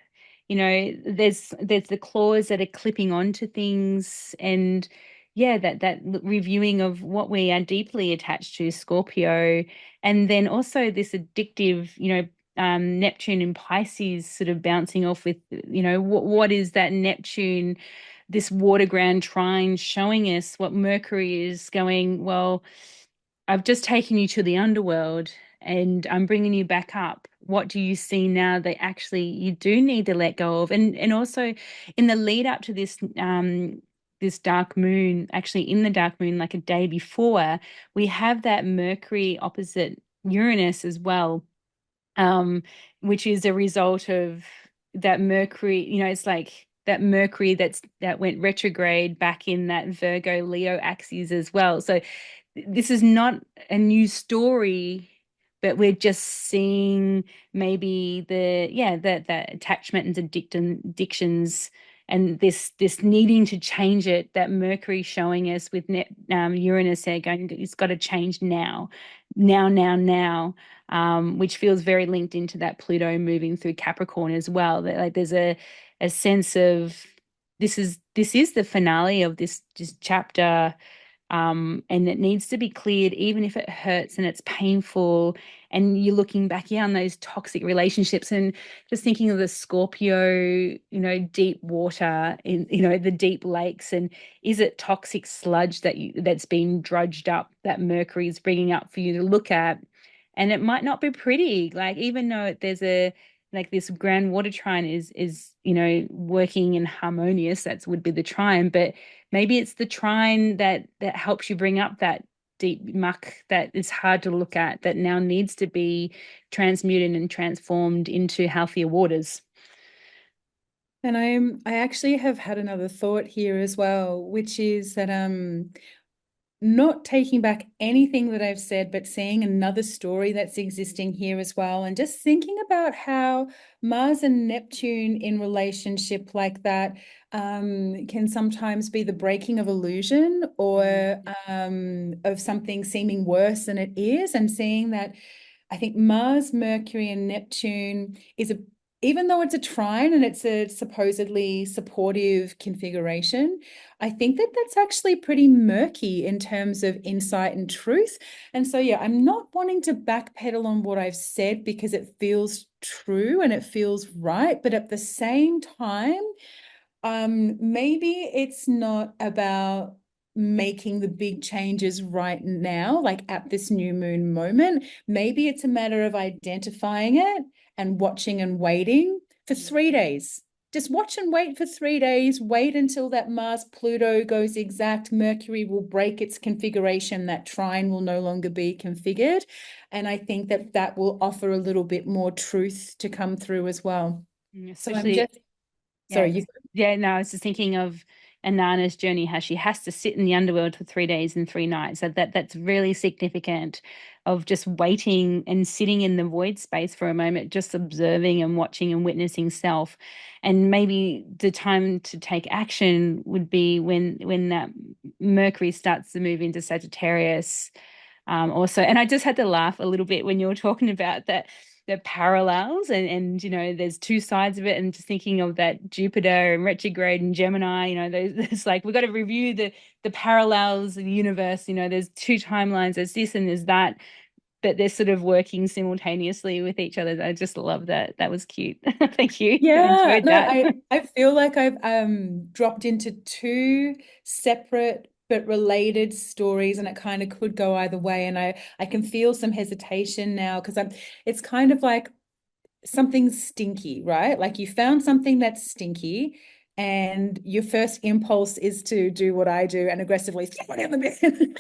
there's the claws that are clipping onto things, and yeah, that reviewing of what we are deeply attached to, Scorpio, and then also this addictive, Neptune and Pisces sort of bouncing off with, what is that Neptune, this water ground trine showing us what Mercury is going, well, I've just taken you to the underworld and I'm bringing you back up. What do you see now that actually you do need to let go of? And also in the lead up to this dark moon, actually in the dark moon, like a day before, we have that Mercury opposite Uranus as well, which is a result of that Mercury, it's like that Mercury that went retrograde back in that Virgo Leo axis as well. So this is not a new story, but we're just seeing maybe that attachment and addictions and this needing to change it, that Mercury showing us with Uranus there going, it's got to change now, now, which feels very linked into that Pluto moving through Capricorn as well. That like there's a sense of this is the finale of this chapter, and it needs to be cleared, even if it hurts and it's painful. And you're looking back, on those toxic relationships, and just thinking of the Scorpio, deep water in, the deep lakes, and is it toxic sludge that's been drudged up that Mercury is bringing up for you to look at? And it might not be pretty, like even though there's a like this grand water trine is working and harmonious, that would be the trine, but maybe it's the trine that helps you bring up that deep muck that is hard to look at, that now needs to be transmuted and transformed into healthier waters. And I actually have had another thought here as well, which is that not taking back anything that I've said, but seeing another story that's existing here as well. And just thinking about how Mars and Neptune in relationship like that can sometimes be the breaking of illusion or of something seeming worse than it is. And seeing that I think Mars, Mercury, and Neptune is even though it's a trine and it's a supposedly supportive configuration, I think that that's actually pretty murky in terms of insight and truth. And so, yeah, I'm not wanting to backpedal on what I've said because it feels true and it feels right. But at the same time, maybe it's not about making the big changes right now, like at this new moon moment. Maybe it's a matter of identifying it and watching and waiting for 3 days. Just watch and wait for 3 days. Wait until that Mars Pluto goes exact. Mercury will break its configuration. That trine will no longer be configured. And I think that that will offer a little bit more truth to come through as well. So I'm Especially, just, sorry, yeah, you. yeah. No, I was just thinking of Anana's journey, how she has to sit in the underworld for 3 days and 3 nights. So that's really significant of just waiting and sitting in the void space for a moment, just observing and watching and witnessing self. And maybe the time to take action would be when that Mercury starts to move into Sagittarius. Also, and I just had to laugh a little bit when you were talking about that the parallels and there's two sides of it, and just thinking of that Jupiter and retrograde and Gemini, there's like we've got to review the parallels of the universe. There's two timelines, there's this and there's that, but they're sort of working simultaneously with each other. I just love that. That was cute. Thank you. I Yeah, enjoyed no, that. I feel like I've dropped into two separate but related stories, and it kind of could go either way. And I can feel some hesitation now because I'm it's kind of like something stinky, right? Like you found something that's stinky, and your first impulse is to do what I do and aggressively throw it in the bin,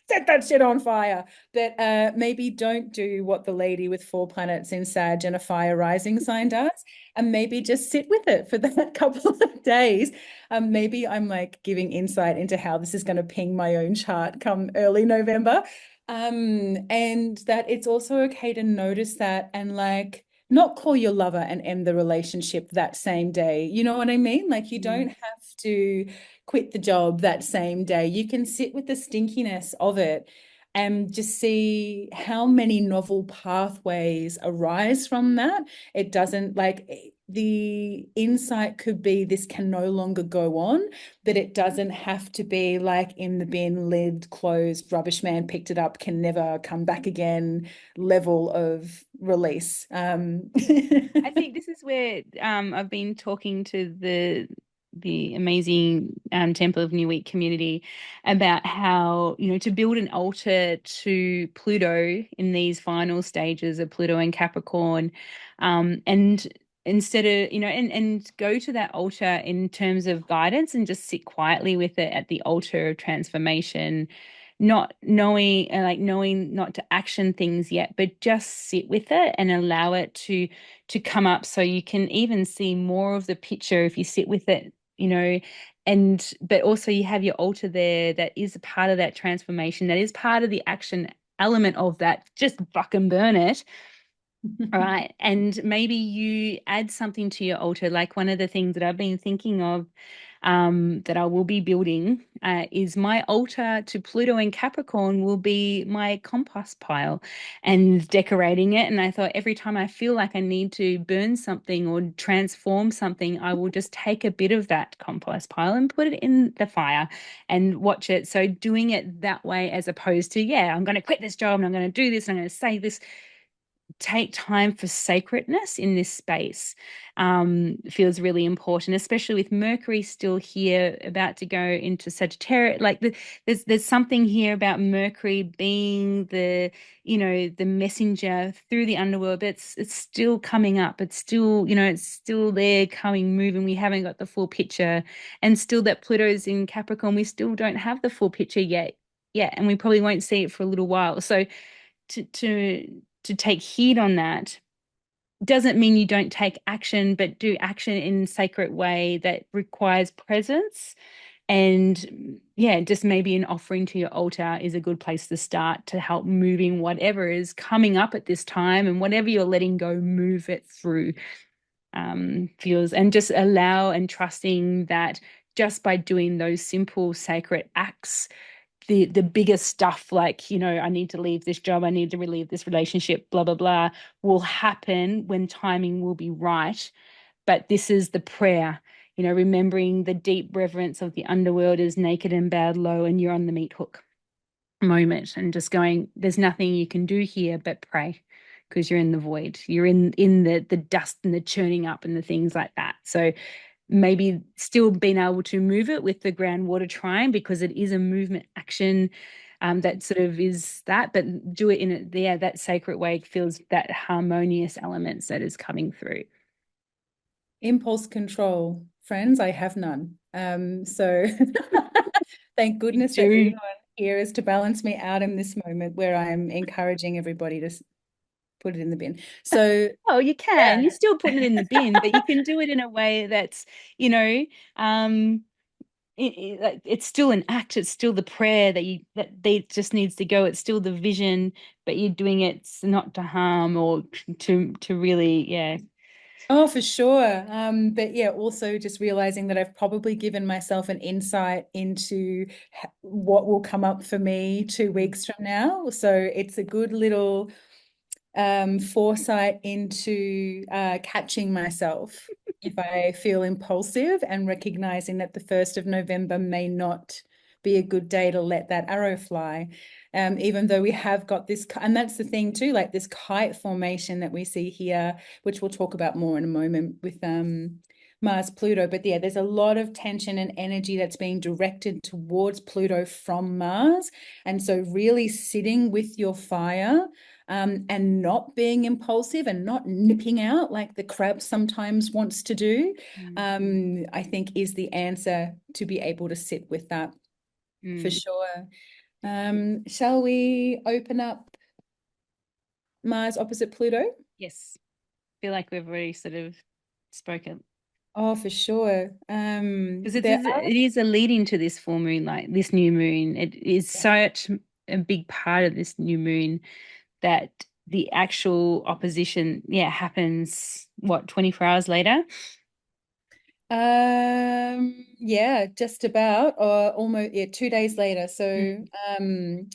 set that shit on fire. But maybe don't do what the lady with 4 planets in Sag and a fire rising sign does, and maybe just sit with it for that couple of days. Maybe I'm like giving insight into how this is going to ping my own chart come early November. And that it's also okay to notice that and like not call your lover and end the relationship that same day. You know what I mean? Like you don't have to quit the job that same day. You can sit with the stinkiness of it and just see how many novel pathways arise from that. It doesn't like the insight could be this can no longer go on, but it doesn't have to be like in the bin, lid closed, rubbish man picked it up, can never come back again level of release. I think this is where I've been talking to the amazing Temple of New Week community about how, to build an altar to Pluto in these final stages of Pluto and Capricorn, and instead of, and go to that altar in terms of guidance and just sit quietly with it at the altar of transformation, not knowing like knowing not to action things yet, but just sit with it and allow it to come up, so you can even see more of the picture if you sit with it, and but also you have your altar there that is a part of that transformation, that is part of the action element of that. Just fucking burn it. All right. And maybe you add something to your altar. Like one of the things that I've been thinking of, that I will be building, is my altar to Pluto and Capricorn will be my compost pile and decorating it. And I thought every time I feel like I need to burn something or transform something, I will just take a bit of that compost pile and put it in the fire and watch it. So doing it that way, as opposed to, yeah, I'm going to quit this job and I'm going to do this and I'm going to say this. Take time for sacredness in this space feels really important, especially with Mercury still here, about to go into Sagittarius. Like there's something here about Mercury being the messenger through the underworld, but it's still coming up. It's still, it's still there, coming, moving. We haven't got the full picture, and still that Pluto's in Capricorn. We still don't have the full picture yet. Yeah, and we probably won't see it for a little while. So to take heed on that doesn't mean you don't take action, but do action in a sacred way that requires presence. And yeah, just maybe an offering to your altar is a good place to start to help moving whatever is coming up at this time, and whatever you're letting go, move it through. Feels, and just allow and trusting that just by doing those simple sacred acts, the bigger stuff, like, I need to leave this job, I need to relieve this relationship, blah blah blah, will happen when timing will be right. But this is the prayer, remembering the deep reverence of the underworld is naked and bowed low, and you're on the meat hook moment, and just going, there's nothing you can do here but pray, because you're in the void, you're in the dust and the churning up and the things like that. So maybe still being able to move it with the groundwater trine because it is a movement action that sort of is that, but do it in that sacred way feels that harmonious elements that is coming through. Impulse control, friends, I have none. So thank You goodness that do. anyone here is to balance me out in this moment where I'm encouraging everybody to put it in the bin. So Oh, you yeah. can. You're still putting it in the bin, but you can do it in a way that's, you know, um, like, it's still an act. It's still the prayer that they just needs to go. It's still the vision, but you're doing it not to harm or to really, yeah. Oh, for sure. But yeah, also just realizing that I've probably given myself an insight into what will come up for me 2 weeks from now. So it's a good little foresight into catching myself if I feel impulsive and recognizing that the 1st of November may not be a good day to let that arrow fly. Even though we have got this, and that's the thing too, like this kite formation that we see here, which we'll talk about more in a moment with Mars Pluto. But yeah, there's a lot of tension and energy that's being directed towards Pluto from Mars. And so really sitting with your fire and not being impulsive and not nipping out like the crab sometimes wants to do, I think is the answer to be able to sit with that for Mm. sure. Shall we open up Mars opposite Pluto? Yes. Feel like we've already sort of spoken. Oh, for sure. Because There it is a lead into this full moon, like this new moon. It is such a big part of this new moon that the actual opposition, yeah, happens, what, 24 hours later? yeah, just about, or almost, yeah, 2 days later. So, Mm.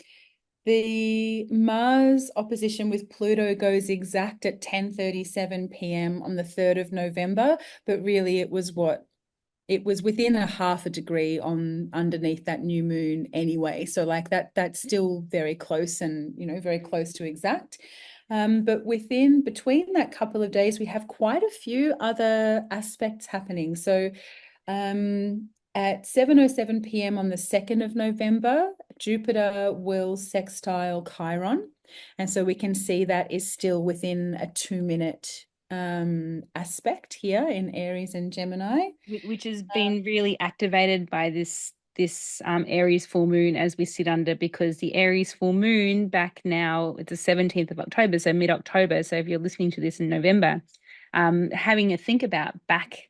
the Mars opposition with Pluto goes exact at 10:37 p.m. on the 3rd of November, but really it was within a half a degree on underneath that new moon anyway. So like that's still very close and very close to exact. But between that couple of days, we have quite a few other aspects happening. So at 7:07 p.m. on the 2nd of November, Jupiter will sextile Chiron. And so we can see that is still within a 2-minute aspect here in Aries and Gemini. Which has been really activated by this Aries full moon as we sit under, because the Aries full moon back now, it's the 17th of October, so mid-October. So if you're listening to this in November, having a think about back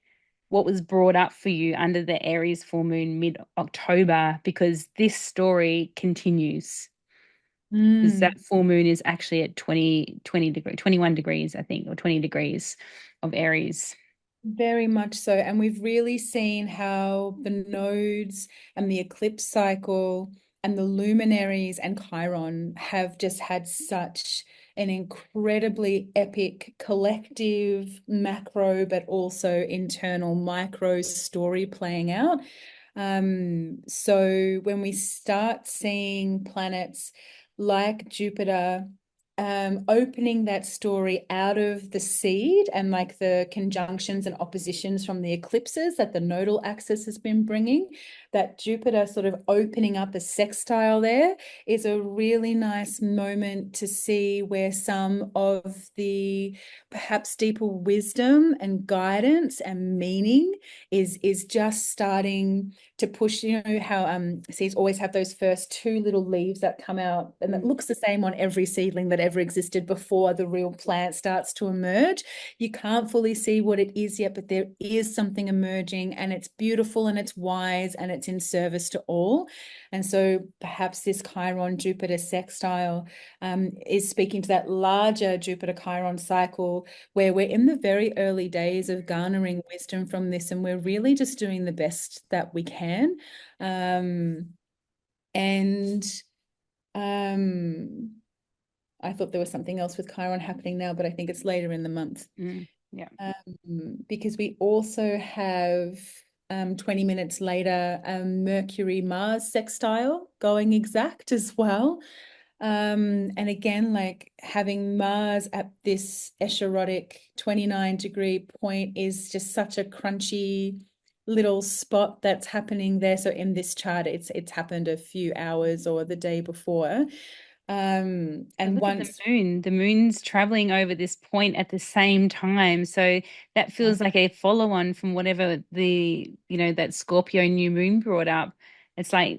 what was brought up for you under the Aries full moon mid-October, because this story continues. Because that Mm. full moon is actually at 20 degree, 21 degrees, I think, or 20 degrees of Aries. Very much so. And we've really seen how the nodes and the eclipse cycle and the luminaries and Chiron have just had such an incredibly epic collective macro, but also internal micro story playing out. So when we start seeing planets like Jupiter opening that story out of the seed and like the conjunctions and oppositions from the eclipses that the nodal axis has been bringing, that Jupiter sort of opening up a sextile there is a really nice moment to see where some of the perhaps deeper wisdom and guidance and meaning is just starting to push. How seeds always have those first two little leaves that come out, and it looks the same on every seedling that ever existed before the real plant starts to emerge. You can't fully see what it is yet, but there is something emerging, and it's beautiful and it's wise and it's in service to all. And so perhaps this Chiron Jupiter sextile is speaking to that larger Jupiter Chiron cycle where we're in the very early days of garnering wisdom from this, and we're really just doing the best that we can. And I thought there was something else with Chiron happening now, but I think it's later in the month. Yeah. Because we also have 20 minutes later, Mercury Mars sextile going exact as well. And again, like having Mars at this eschorotic 29-degree point is just such a crunchy little spot that's happening there. So in this chart, it's happened a few hours or the day before. And And look at the once, moon. The moon's traveling over this point at the same time. So that feels like a follow on from whatever that Scorpio new moon brought up. It's like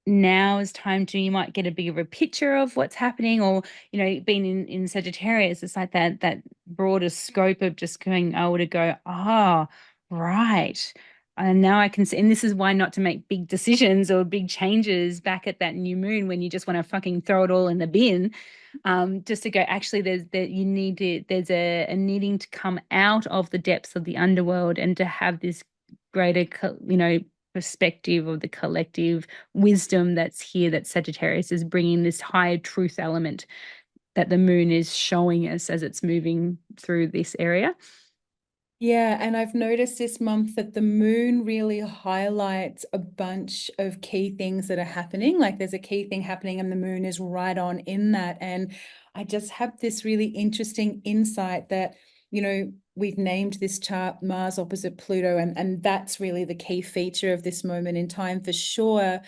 now is time to, you might get a bigger of a picture of what's happening, or, being in Sagittarius, it's like that broader scope of just going, able to go, right. And now I can see, and this is why not to make big decisions or big changes back at that new moon when you just want to fucking throw it all in the bin. Just to go, actually, there's a needing to come out of the depths of the underworld and to have this greater, perspective of the collective wisdom that's here, that Sagittarius is bringing this higher truth element that the moon is showing us as it's moving through this area. yeah, and I've noticed this month that the moon really highlights a bunch of key things that are happening. Like there's a key thing happening, and the moon is right on in that. And I just have this really interesting insight that, we've named this chart Mars opposite Pluto, and that's really the key feature of this moment in time for sure.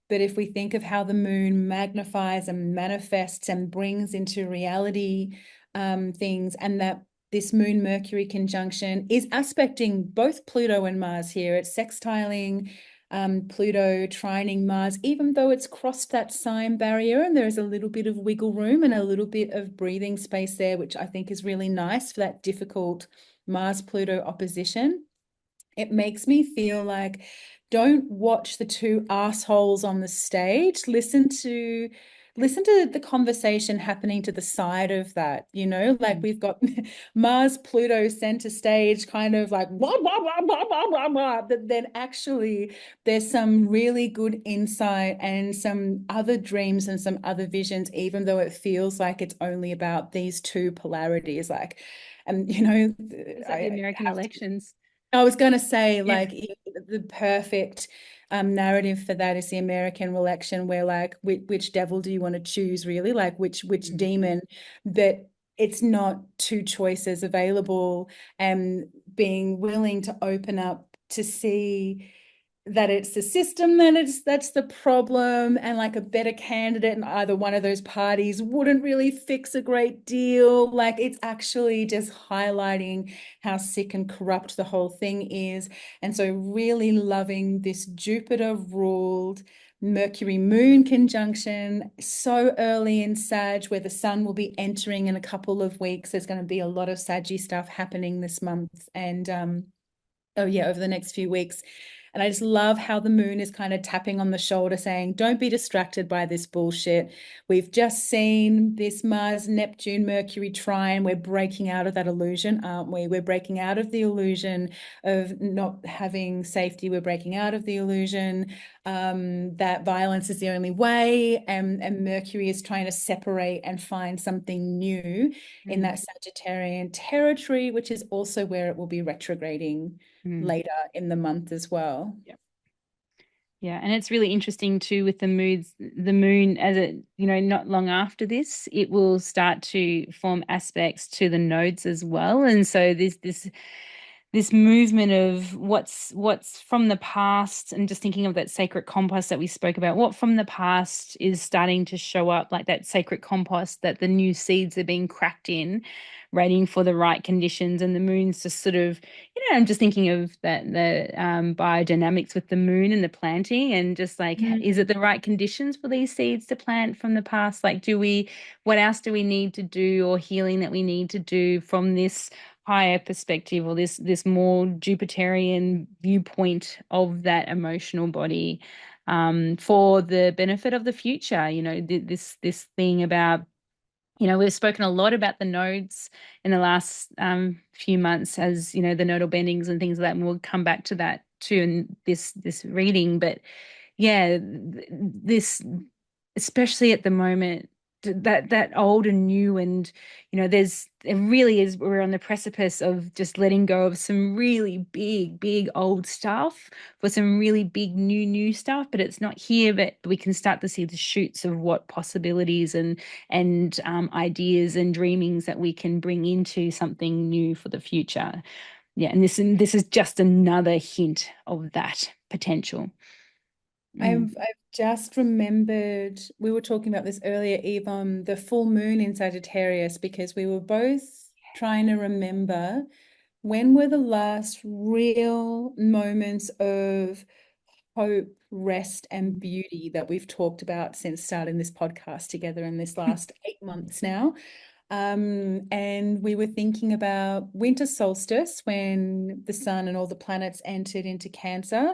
But if we think of how the moon magnifies and manifests and brings into reality things, and that this Moon Mercury conjunction is aspecting both Pluto and Mars here. It's sextiling Pluto, trining Mars, even though it's crossed that sign barrier, and there's a little bit of wiggle room and a little bit of breathing space there, which I think is really nice for that difficult Mars-Pluto opposition. It makes me feel like, don't watch the two assholes on the stage. Listen to the conversation happening to the side of that, like we've got Mars, Pluto center stage, kind of like blah, blah, blah, blah, blah, blah, blah. But then actually there's some really good insight and some other dreams and some other visions, even though it feels like it's only about these two polarities. Like, and It's like the American elections. I was going to say, Yeah. like, the perfect narrative for that is the American election, where, like, which devil do you want to choose, really? Like, which demon, that it's not two choices available, and being willing to open up to see that it's the system that's the problem, and like a better candidate in either one of those parties wouldn't really fix a great deal. Like it's actually just highlighting how sick and corrupt the whole thing is. And so really loving this Jupiter ruled Mercury moon conjunction so early in Sag, where the sun will be entering in a couple of weeks. There's going to be a lot of Saggy stuff happening this month, and oh yeah, over the next few weeks. And I just love how the moon is kind of tapping on the shoulder saying, don't be distracted by this bullshit. We've just seen this Mars, Neptune, Mercury trine. We're breaking out of that illusion, aren't we? We're breaking out of the illusion of not having safety. We're breaking out of the illusion that violence is the only way. And Mercury is trying to separate and find something new in that Sagittarian territory, which is also where it will be retrograding later in the month as well. Yeah. Yeah, and it's really interesting too with the moods, the moon as it, not long after this, it will start to form aspects to the nodes as well. And so this movement of what's from the past, and just thinking of that sacred compost that we spoke about, what from the past is starting to show up, like that sacred compost that the new seeds are being cracked in, waiting for the right conditions. And the moon's just sort of, I'm just thinking of that, the biodynamics with the moon and the planting, and just like, is it the right conditions for these seeds to plant from the past? Like, what else do we need to do, or healing that we need to do from this higher perspective, or this more Jupiterian viewpoint of that emotional body, for the benefit of the future? This thing about, we've spoken a lot about the nodes in the last few months, as the nodal bendings and things like that, and we'll come back to that too in this reading. But yeah, this, especially at the moment, that old and new, and it really is, we're on the precipice of just letting go of some really big old stuff for some really big new stuff. But it's not here, but we can start to see the shoots of what possibilities and ideas and dreamings that we can bring into something new for the future. Yeah, and this is just another hint of that potential. Mm. I've just remembered we were talking about this earlier, Eve, on the full moon in Sagittarius, because we were both trying to remember when were the last real moments of hope, rest, and beauty that we've talked about since starting this podcast together in this last 8 months now. And we were thinking about winter solstice when the sun and all the planets entered into Cancer,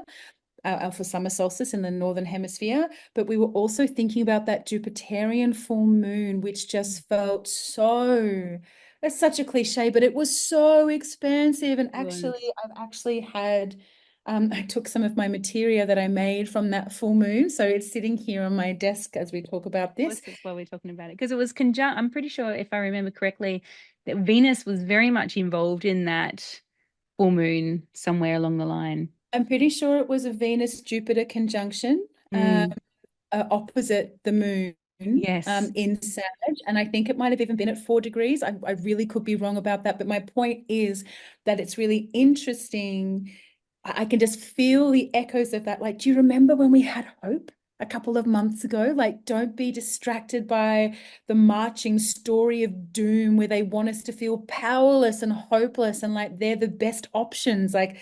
for summer solstice in the northern hemisphere. But we were also thinking about that Jupiterian full moon, which just felt so, it's such a cliche, but it was so expansive. And Was. actually, I've actually had, I took some of my materia that I made from that full moon. So it's sitting here on my desk as we talk about Course, this. that's why we're talking about it. Because it was conjunct, I'm pretty sure, if I remember correctly, that Venus was very much involved in that full moon somewhere along the line. I'm pretty sure it was a Venus Jupiter conjunction. Mm, Opposite the moon, yes. in Sag, and I think it might have even been at 4 degrees. I really could be wrong about that, but my point is that it's really interesting. I can just feel the echoes of that. Like, do you remember when we had hope a couple of months ago? Like, don't be distracted by the marching story of doom where they want us to feel powerless and hopeless and like they're the best options. Like,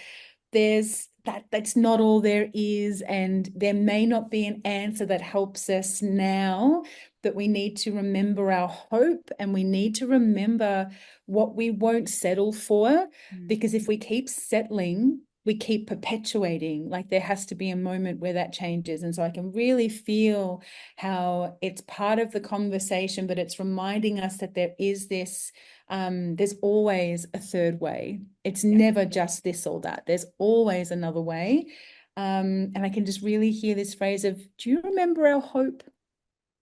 that's not all there is, and there may not be an answer that helps us now, but we need to remember our hope and we need to remember what we won't settle for, Mm, because if we keep settling, we keep perpetuating. Like, there has to be a moment where that changes. And so I can really feel how it's part of the conversation, but it's reminding us that there is this, there's always a third way. It's yeah. never just this or that. There's always another way. And I can just really hear this phrase of, do you remember our hope?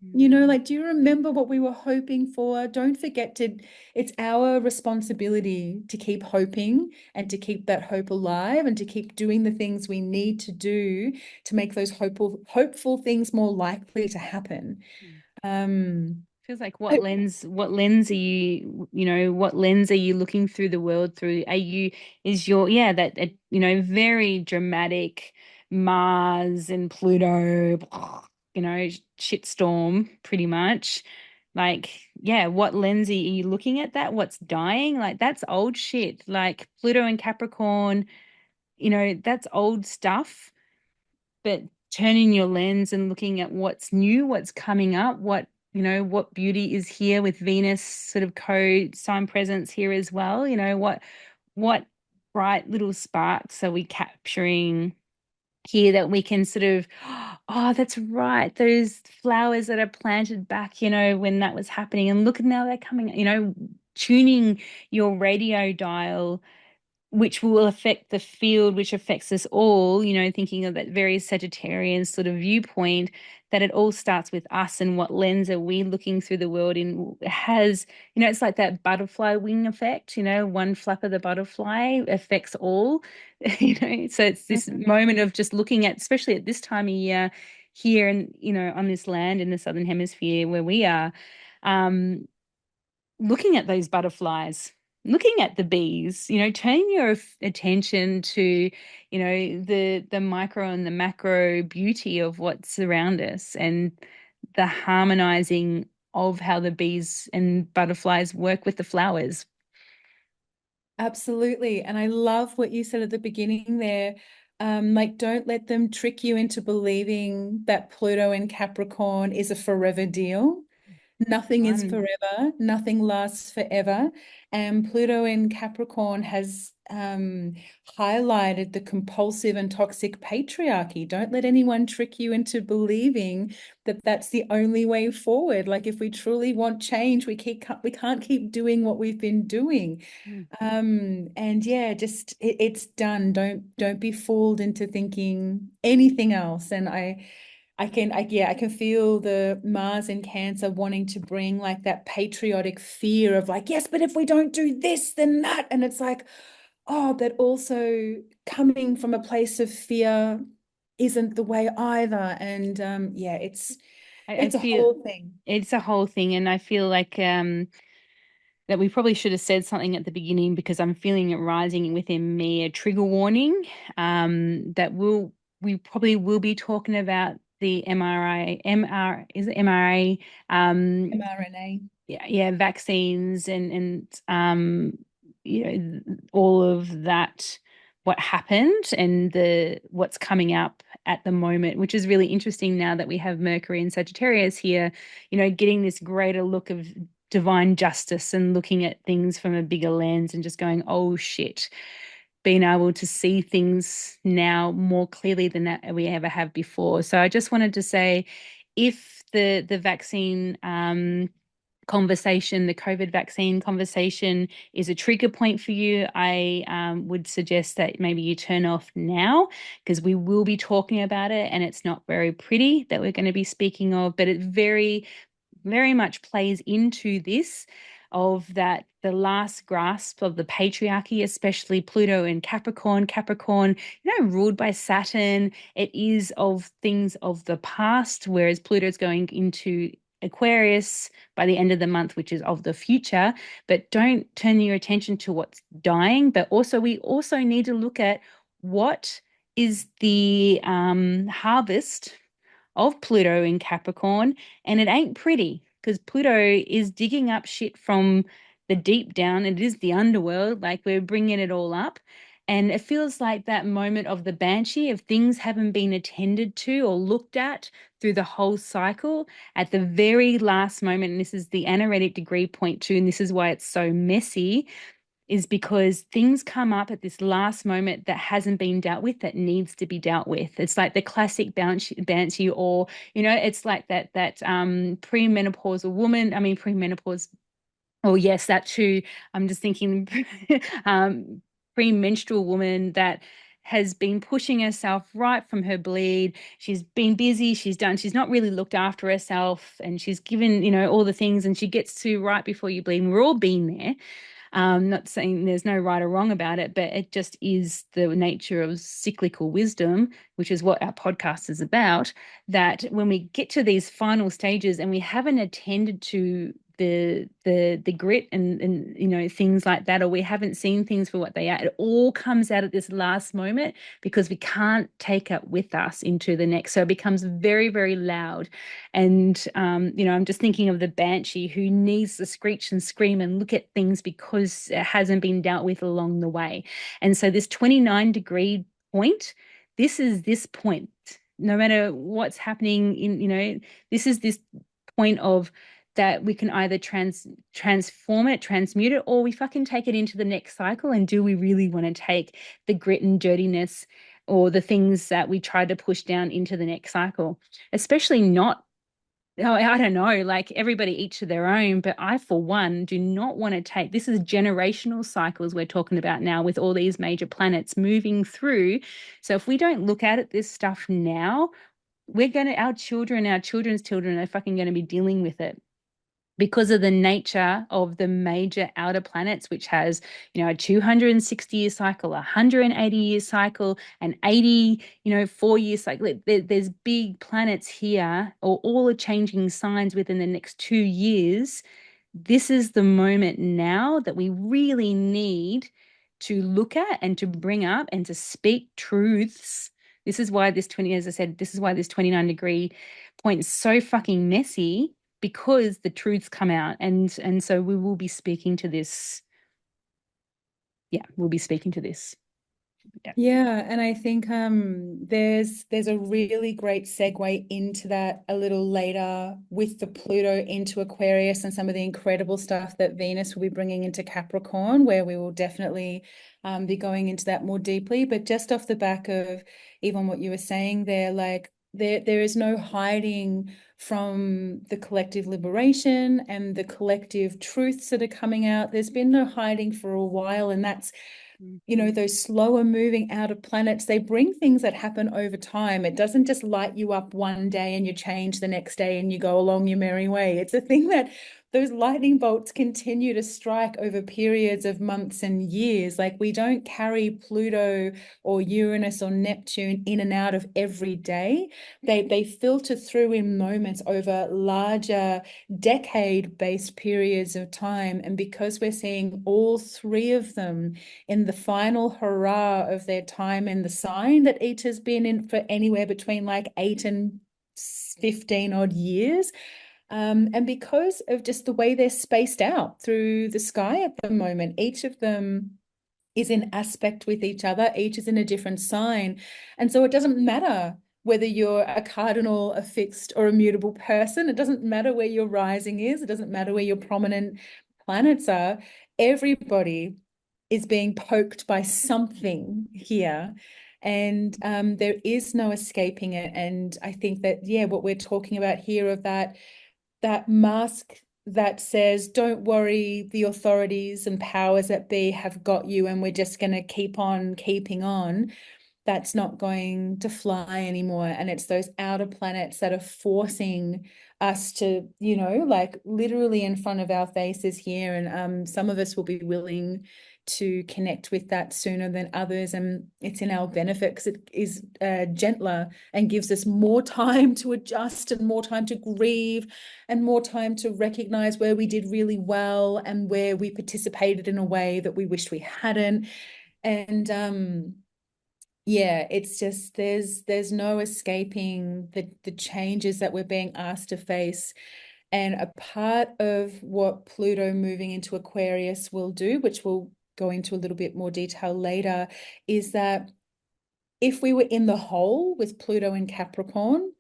Mm, Like, do you remember what we were hoping for? Don't forget to, it's our responsibility to keep hoping and to keep that hope alive and to keep doing the things we need to do to make those hopeful things more likely to happen. mm. Um, Feels like what lens are what lens are you looking through the world through? Is your, yeah, that, very dramatic Mars and Pluto, shitstorm pretty much. Like, yeah, what lens are you looking at that? What's dying? Like, that's old shit. Like Pluto and Capricorn, that's old stuff, but turning your lens and looking at what's new, what's coming up, what beauty is here with Venus sort of co-sign presence here as well. What bright little sparks are we capturing here that we can sort of, oh, that's right, those flowers that are planted back, when that was happening, and look, now they're coming, tuning your radio dial, which will affect the field, which affects us all, thinking of that very Sagittarian sort of viewpoint, that it all starts with us and what lens are we looking through the world in. Has, it's like that butterfly wing effect, one flap of the butterfly affects all, so it's this moment of just looking at, especially at this time of year here and, on this land in the Southern Hemisphere where we are, um, looking at those butterflies, looking at the bees, turning your attention to, the micro and the macro beauty of what's around us, and the harmonizing of how the bees and butterflies work with the flowers. Absolutely. And I love what you said at the beginning there. Like, don't let them trick you into believing that Pluto in Capricorn is a forever deal. Nothing is Fun. forever, nothing lasts forever. And Pluto in Capricorn has highlighted the compulsive and toxic patriarchy. Don't let anyone trick you into believing that that's the only way forward. Like, if we truly want change, we can't keep doing what we've been doing. Mm. And yeah, just it's done. Don't be fooled into thinking anything else. And I can feel the Mars in Cancer wanting to bring like that patriotic fear of like, yes, but if we don't do this, then that. And it's like, oh, but also coming from a place of fear isn't the way either. And yeah, I it's a feel whole thing. it's a whole thing, and I feel like that we probably should have said something at the beginning because I'm feeling it rising within me, a trigger warning, that we probably will be talking about the is it MRA, mRNA. yeah, vaccines and you know, all of that, what happened and the what's coming up at the moment, which is really interesting now that we have Mercury and Sagittarius here, getting this greater look of divine justice and looking at things from a bigger lens and just going, oh shit, being able to see things now more clearly than that we ever have before. So I just wanted to say, if the vaccine conversation, the COVID vaccine conversation is a trigger point for you, I would suggest that maybe you turn off now because we will be talking about it and it's not very pretty that we're going to be speaking of, but it very, very much plays into this of that the last grasp of the patriarchy, especially Pluto and Capricorn. Capricorn, ruled by Saturn. It is of things of the past, whereas Pluto's going into Aquarius by the end of the month, which is of the future. But don't turn your attention to what's dying. But also, we also need to look at what is the harvest of Pluto in Capricorn, and it ain't pretty because Pluto is digging up shit from the deep down. It is the underworld, like we're bringing it all up. And it feels like that moment of the banshee, if things haven't been attended to or looked at through the whole cycle, at the very last moment, and this is the anaretic degree point too, and this is why it's so messy, is because things come up at this last moment that hasn't been dealt with, that needs to be dealt with. It's like the classic banshee, or it's like that premenopausal woman. I mean, premenopause. Oh yes, that too. I'm just thinking, premenstrual woman that has been pushing herself right from her bleed. She's been busy. She's not really looked after herself, and she's given, all the things, and she gets to right before you bleed. And we're all been there. Not saying there's no right or wrong about it, but it just is the nature of cyclical wisdom, which is what our podcast is about. That when we get to these final stages and we haven't attended to the grit and things like that, or we haven't seen things for what they are, it all comes out at this last moment because we can't take it with us into the next. So it becomes very, very loud. And I'm just thinking of the banshee who needs to screech and scream and look at things because it hasn't been dealt with along the way. And so this 29-degree point, this is this point. No matter what's happening this is this point of that we can either transform it, transmute it, or we fucking take it into the next cycle. And do we really want to take the grit and dirtiness or the things that we tried to push down into the next cycle? Especially not, oh, I don't know, like everybody each to their own, but I, for one, do not want to take, this is generational cycles we're talking about now with all these major planets moving through. So if we don't look at it, this stuff now, our children, our children's children are fucking going to be dealing with it because of the nature of the major outer planets, which has, a 260-year cycle, a 180-year cycle, an 4-year cycle. There's big planets here, or all are changing signs within the next 2 years. This is the moment now that we really need to look at and to bring up and to speak truths. This is why this 20, as I said, this is why this 29-degree point is so fucking messy, because the truths come out, and so we will be speaking to this. Yeah, we'll be speaking to this. Yeah, and I think there's a really great segue into that a little later with the Pluto into Aquarius and some of the incredible stuff that Venus will be bringing into Capricorn, where we will definitely be going into that more deeply. But just off the back of even what you were saying there, like there is no hiding from the collective liberation and the collective truths that are coming out. There's been no hiding for a while, and that's those slower moving outer planets, they bring things that happen over time. It doesn't just light you up one day and you change the next day and you go along your merry way. It's a thing that those lightning bolts continue to strike over periods of months and years. Like we don't carry Pluto or Uranus or Neptune in and out of every day. They filter through in moments over larger decade-based periods of time. And because we're seeing all three of them in the final hurrah of their time in the sign that each has been in for anywhere between like 8 and 15 odd years. And because of just the way they're spaced out through the sky at the moment, each of them is in aspect with each other, each is in a different sign. And so it doesn't matter whether you're a cardinal, a fixed, or a mutable person. It doesn't matter where your rising is. It doesn't matter where your prominent planets are. Everybody is being poked by something here. And there is no escaping it. And I think that, yeah, what we're talking about here of that mask that says, don't worry, the authorities and powers that be have got you, and we're just going to keep on keeping on, that's not going to fly anymore. And it's those outer planets that are forcing us to, you know, like literally in front of our faces here. And some of us will be willing to connect with that sooner than others. And it's in our benefit because it is gentler and gives us more time to adjust and more time to grieve and more time to recognize where we did really well and where we participated in a way that we wished we hadn't. And yeah, it's just there's no escaping the changes that we're being asked to face. And a part of what Pluto moving into Aquarius will do, which we'll go into a little bit more detail later, is that if we were in the hole with Pluto and Capricorn,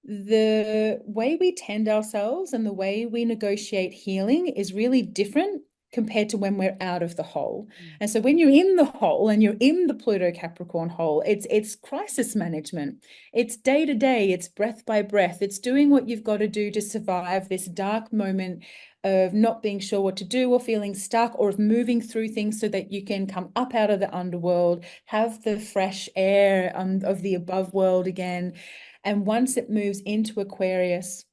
the way we tend ourselves and the way we negotiate healing is really different compared to when we're out of the hole. And so when you're in the hole and you're in the Pluto Capricorn hole, it's crisis management. It's day to day, it's breath by breath. It's doing what you've got to do to survive this dark moment of not being sure what to do or feeling stuck, or of moving through things so that you can come up out of the underworld, have the fresh air of the above world again. And once it moves into Aquarius,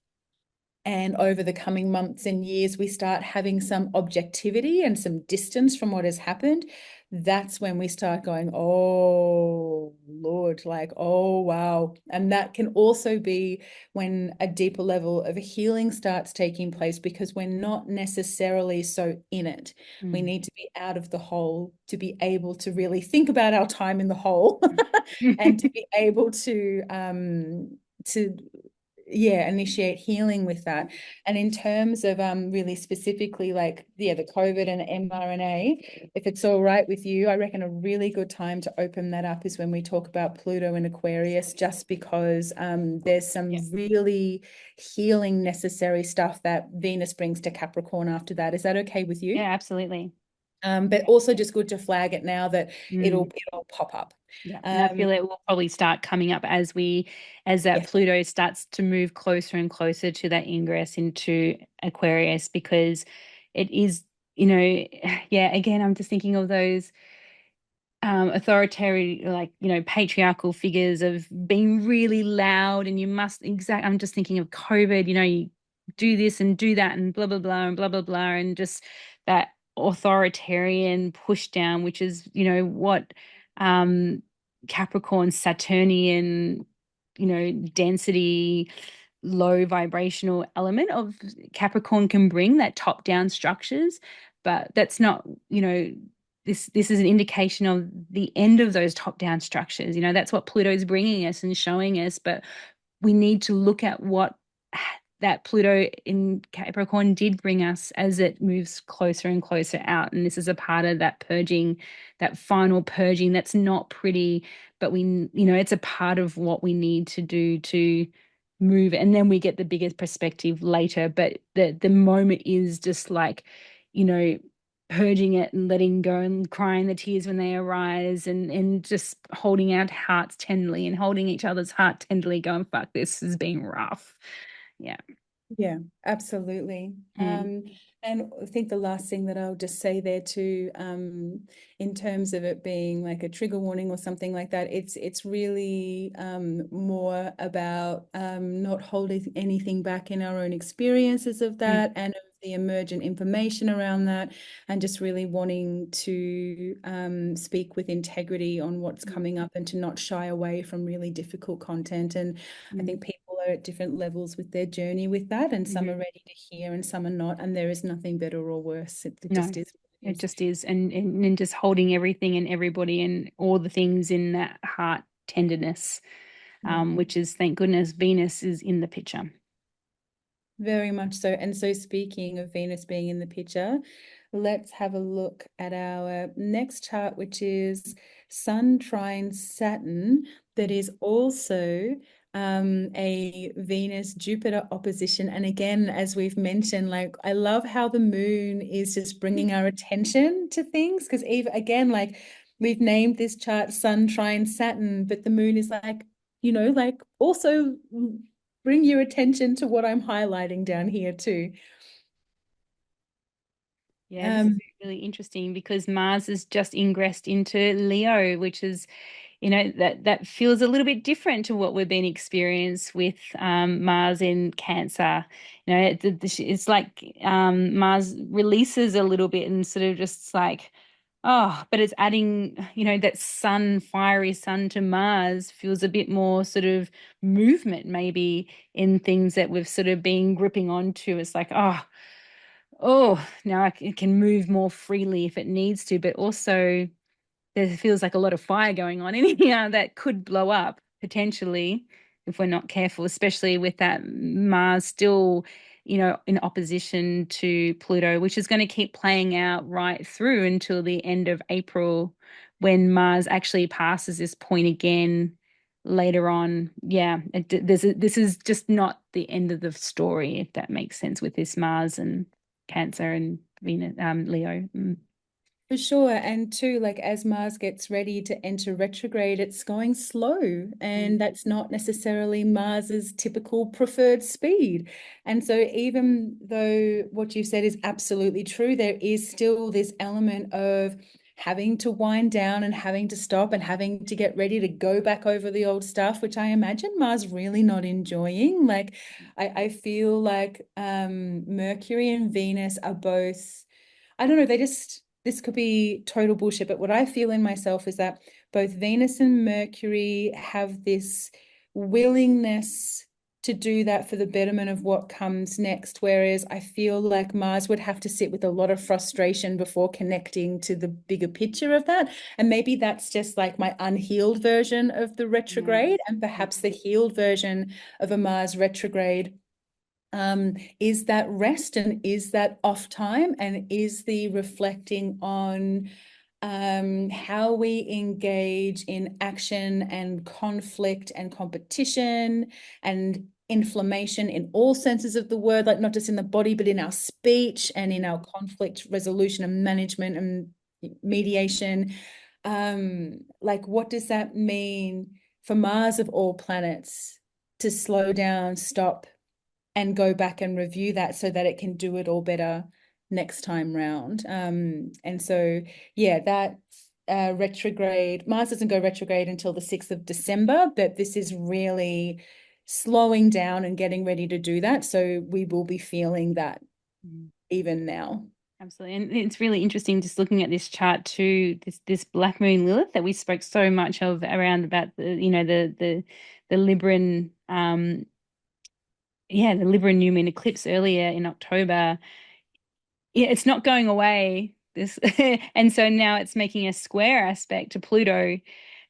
and over the coming months and years, we start having some objectivity and some distance from what has happened, that's when we start going, oh, Lord, like, oh, wow. And that can also be when a deeper level of healing starts taking place, because we're not necessarily so in it. We need to be out of the hole to be able to really think about our time in the hole and to be able to initiate healing with that. And in terms of really specifically, like, yeah, the COVID and mRNA, if it's all right with you, I reckon a really good time to open that up is when we talk about Pluto and Aquarius, just because there's some really healing necessary stuff that Venus brings to Capricorn after that. Is that okay with you? Yeah, absolutely. But also just good to flag it now that it'll pop up. Yeah, and I feel it will probably start coming up as that Yes. Pluto starts to move closer and closer to that ingress into Aquarius, because it is, yeah, again, I'm just thinking of those authoritarian, like, patriarchal figures of being really loud, and I'm just thinking of COVID, you do this and do that and blah blah blah and blah blah blah, and just that authoritarian push down, which is what Capricorn Saturnian, density, low vibrational element of Capricorn can bring, that top down structures. But that's not, this is an indication of the end of those top down structures. That's what Pluto is bringing us and showing us. But we need to look at what that Pluto in Capricorn did bring us as it moves closer and closer out. And this is a part of that purging, that final purging that's not pretty, but it's a part of what we need to do to move. And then we get the biggest perspective later. But the moment is just like, purging it and letting go and crying the tears when they arise, and just holding our hearts tenderly and holding each other's heart tenderly, going, fuck, this has been rough. Yeah. Yeah, absolutely. Mm, And I think the last thing that I'll just say there too, in terms of it being like a trigger warning or something like that, it's really more about not holding anything back in our own experiences of mm, that and of the emergent information around that, and just really wanting to speak with integrity on what's mm, coming up and to not shy away from really difficult content. And I mm, think people are at different levels with their journey with that, and some are mhm. ready to hear and some are not. And there is nothing better or worse. It No, just is what it it is. just is. And just holding everything and everybody and all the things in that heart tenderness, Yeah, which is, thank goodness, Venus is in the picture. very much so. And so, speaking of Venus being in the picture, let's have a look at our next chart, which is Sun trine Saturn, that is also a Venus Jupiter opposition. And again, as we've mentioned, like I love how the moon is just bringing our attention to things, because even again, like we've named this chart Sun trine Saturn, but the moon is like, like also bring your attention to what I'm highlighting down here too. Yeah, this is Um, really interesting because Mars is just ingressed into Leo, which is, that feels a little bit different to what we've been experienced with Mars in Cancer. It's like Mars releases a little bit and sort of just like, oh, but it's adding, that sun, fiery sun to Mars feels a bit more sort of movement maybe in things that we've sort of been gripping onto. It's like, now it can move more freely if it needs to, but also there feels like a lot of fire going on in here that could blow up potentially if we're not careful, especially with that Mars still, in opposition to Pluto, which is going to keep playing out right through until the end of April when Mars actually passes this point again later on. Yeah, this is just not the end of the story, if that makes sense, with this Mars and Cancer and Venus, Leo. Mm. For sure. And too, like as Mars gets ready to enter retrograde, it's going slow. Mm. And that's not necessarily Mars's typical preferred speed. And so, even though what you said is absolutely true, there is still this element of having to wind down and having to stop and having to get ready to go back over the old stuff, which I imagine Mars really not enjoying. Like, I feel like Mercury and Venus are both. I don't know, this could be total bullshit, but what I feel in myself is that both Venus and Mercury have this willingness to do that for the betterment of what comes next. Whereas I feel like Mars would have to sit with a lot of frustration before connecting to the bigger picture of that. And maybe that's just like my unhealed version of the Yeah. retrograde, and perhaps the healed version of a Mars retrograde is that rest and is that off time, and is the reflecting on how we engage in action and conflict and competition and inflammation in all senses of the word, like not just in the body, but in our speech and in our conflict resolution and management and mediation. Like, what does that mean for Mars of all planets to slow down, stop, and go back and review that so that it can do it all better next time round. And so, yeah, that retrograde, Mars doesn't go retrograde until the 6th of December, but this is really slowing down and getting ready to do that. So we will be feeling that Mm. even now. Absolutely. And it's really interesting just looking at this chart too, this Black Moon Lilith that we spoke so much of around about the Libran the Libran new moon eclipse earlier in October. Yeah, it's not going away. This and so now it's making a square aspect to Pluto.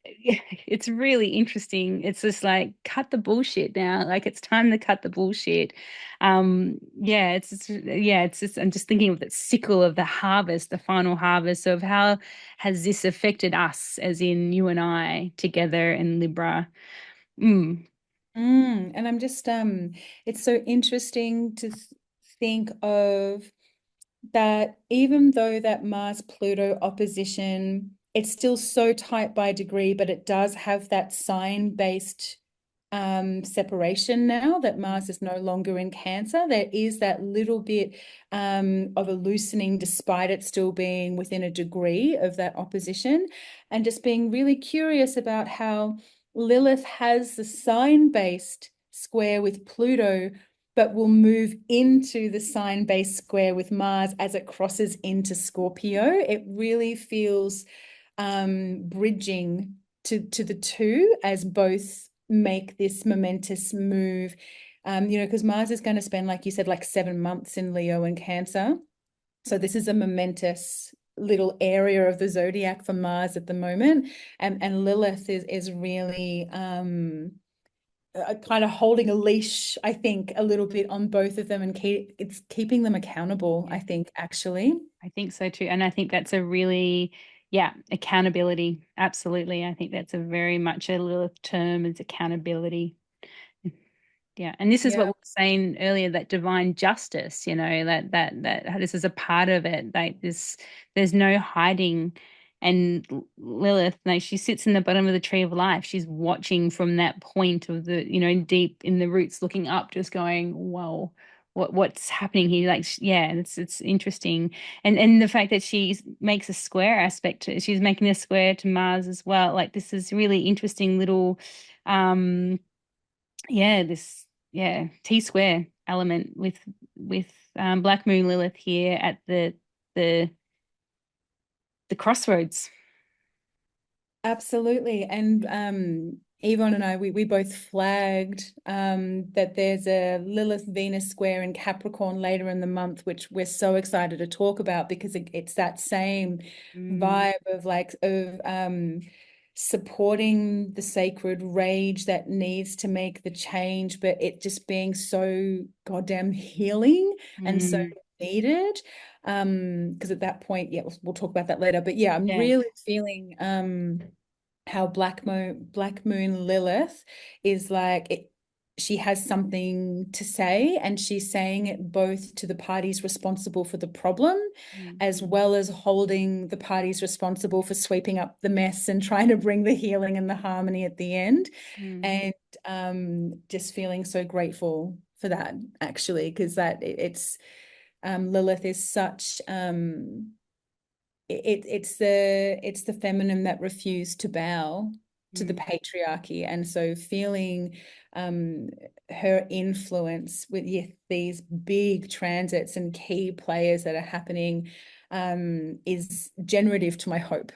It's really interesting. It's just like cut the bullshit now. Like it's time to cut the bullshit. It's just I'm just thinking of that sickle of the harvest, the final harvest of how has this affected us, as in you and I together in Libra. Mm, And I'm just it's so interesting to think of that, even though that Mars Pluto opposition, it's still so tight by degree, but it does have that sign based separation now that Mars is no longer in Cancer. There is that little bit of a loosening, despite it still being within a degree of that opposition, and just being really curious about how Lilith has the sign-based square with Pluto, but will move into the sign-based square with Mars as it crosses into Scorpio. It really feels bridging to the two as both make this momentous move. Because Mars is going to spend, like you said, like 7 months in Leo and Cancer. So this is a momentous little area of the zodiac for Mars at the moment. And Lilith is really kind of holding a leash, I think, a little bit on both of them, and it's keeping them accountable, I think, actually. I think so too. And I think that's a really, yeah, accountability. Absolutely. I think that's a very much a Lilith term is accountability. Yeah. And this is what Yeah. we were saying earlier, that divine justice, that this is a part of it. Like this, there's no hiding. And Lilith, like she sits in the bottom of the tree of life. She's watching from that point of the, deep in the roots, looking up, just going, whoa, what's happening here? Like, yeah, it's interesting. And the fact that she makes a square aspect to it, she's making a square to Mars as well. Like this is really interesting little yeah, this T square element with Black Moon Lilith here at the the crossroads. Absolutely. And Yvonne and I, we both flagged that there's a Lilith Venus square in Capricorn later in the month, which we're so excited to talk about because it's that same Mm, vibe of supporting the sacred rage that needs to make the change, but it just being so goddamn healing and so mm, needed. Because at that point, yeah, we'll talk about that later. But yeah, I'm yeah, really feeling how Black Moon Lilith is like it, she has something to say, and she's saying it both to the parties responsible for the problem mm, as well as holding the parties responsible for sweeping up the mess and trying to bring the healing and the harmony at the end. mm, And just feeling so grateful for that, actually, because it's Lilith is such it's the feminine that refused to bow to the mm. patriarchy, and so feeling her influence with, yeah, these big transits and key players that are happening is generative to my hope.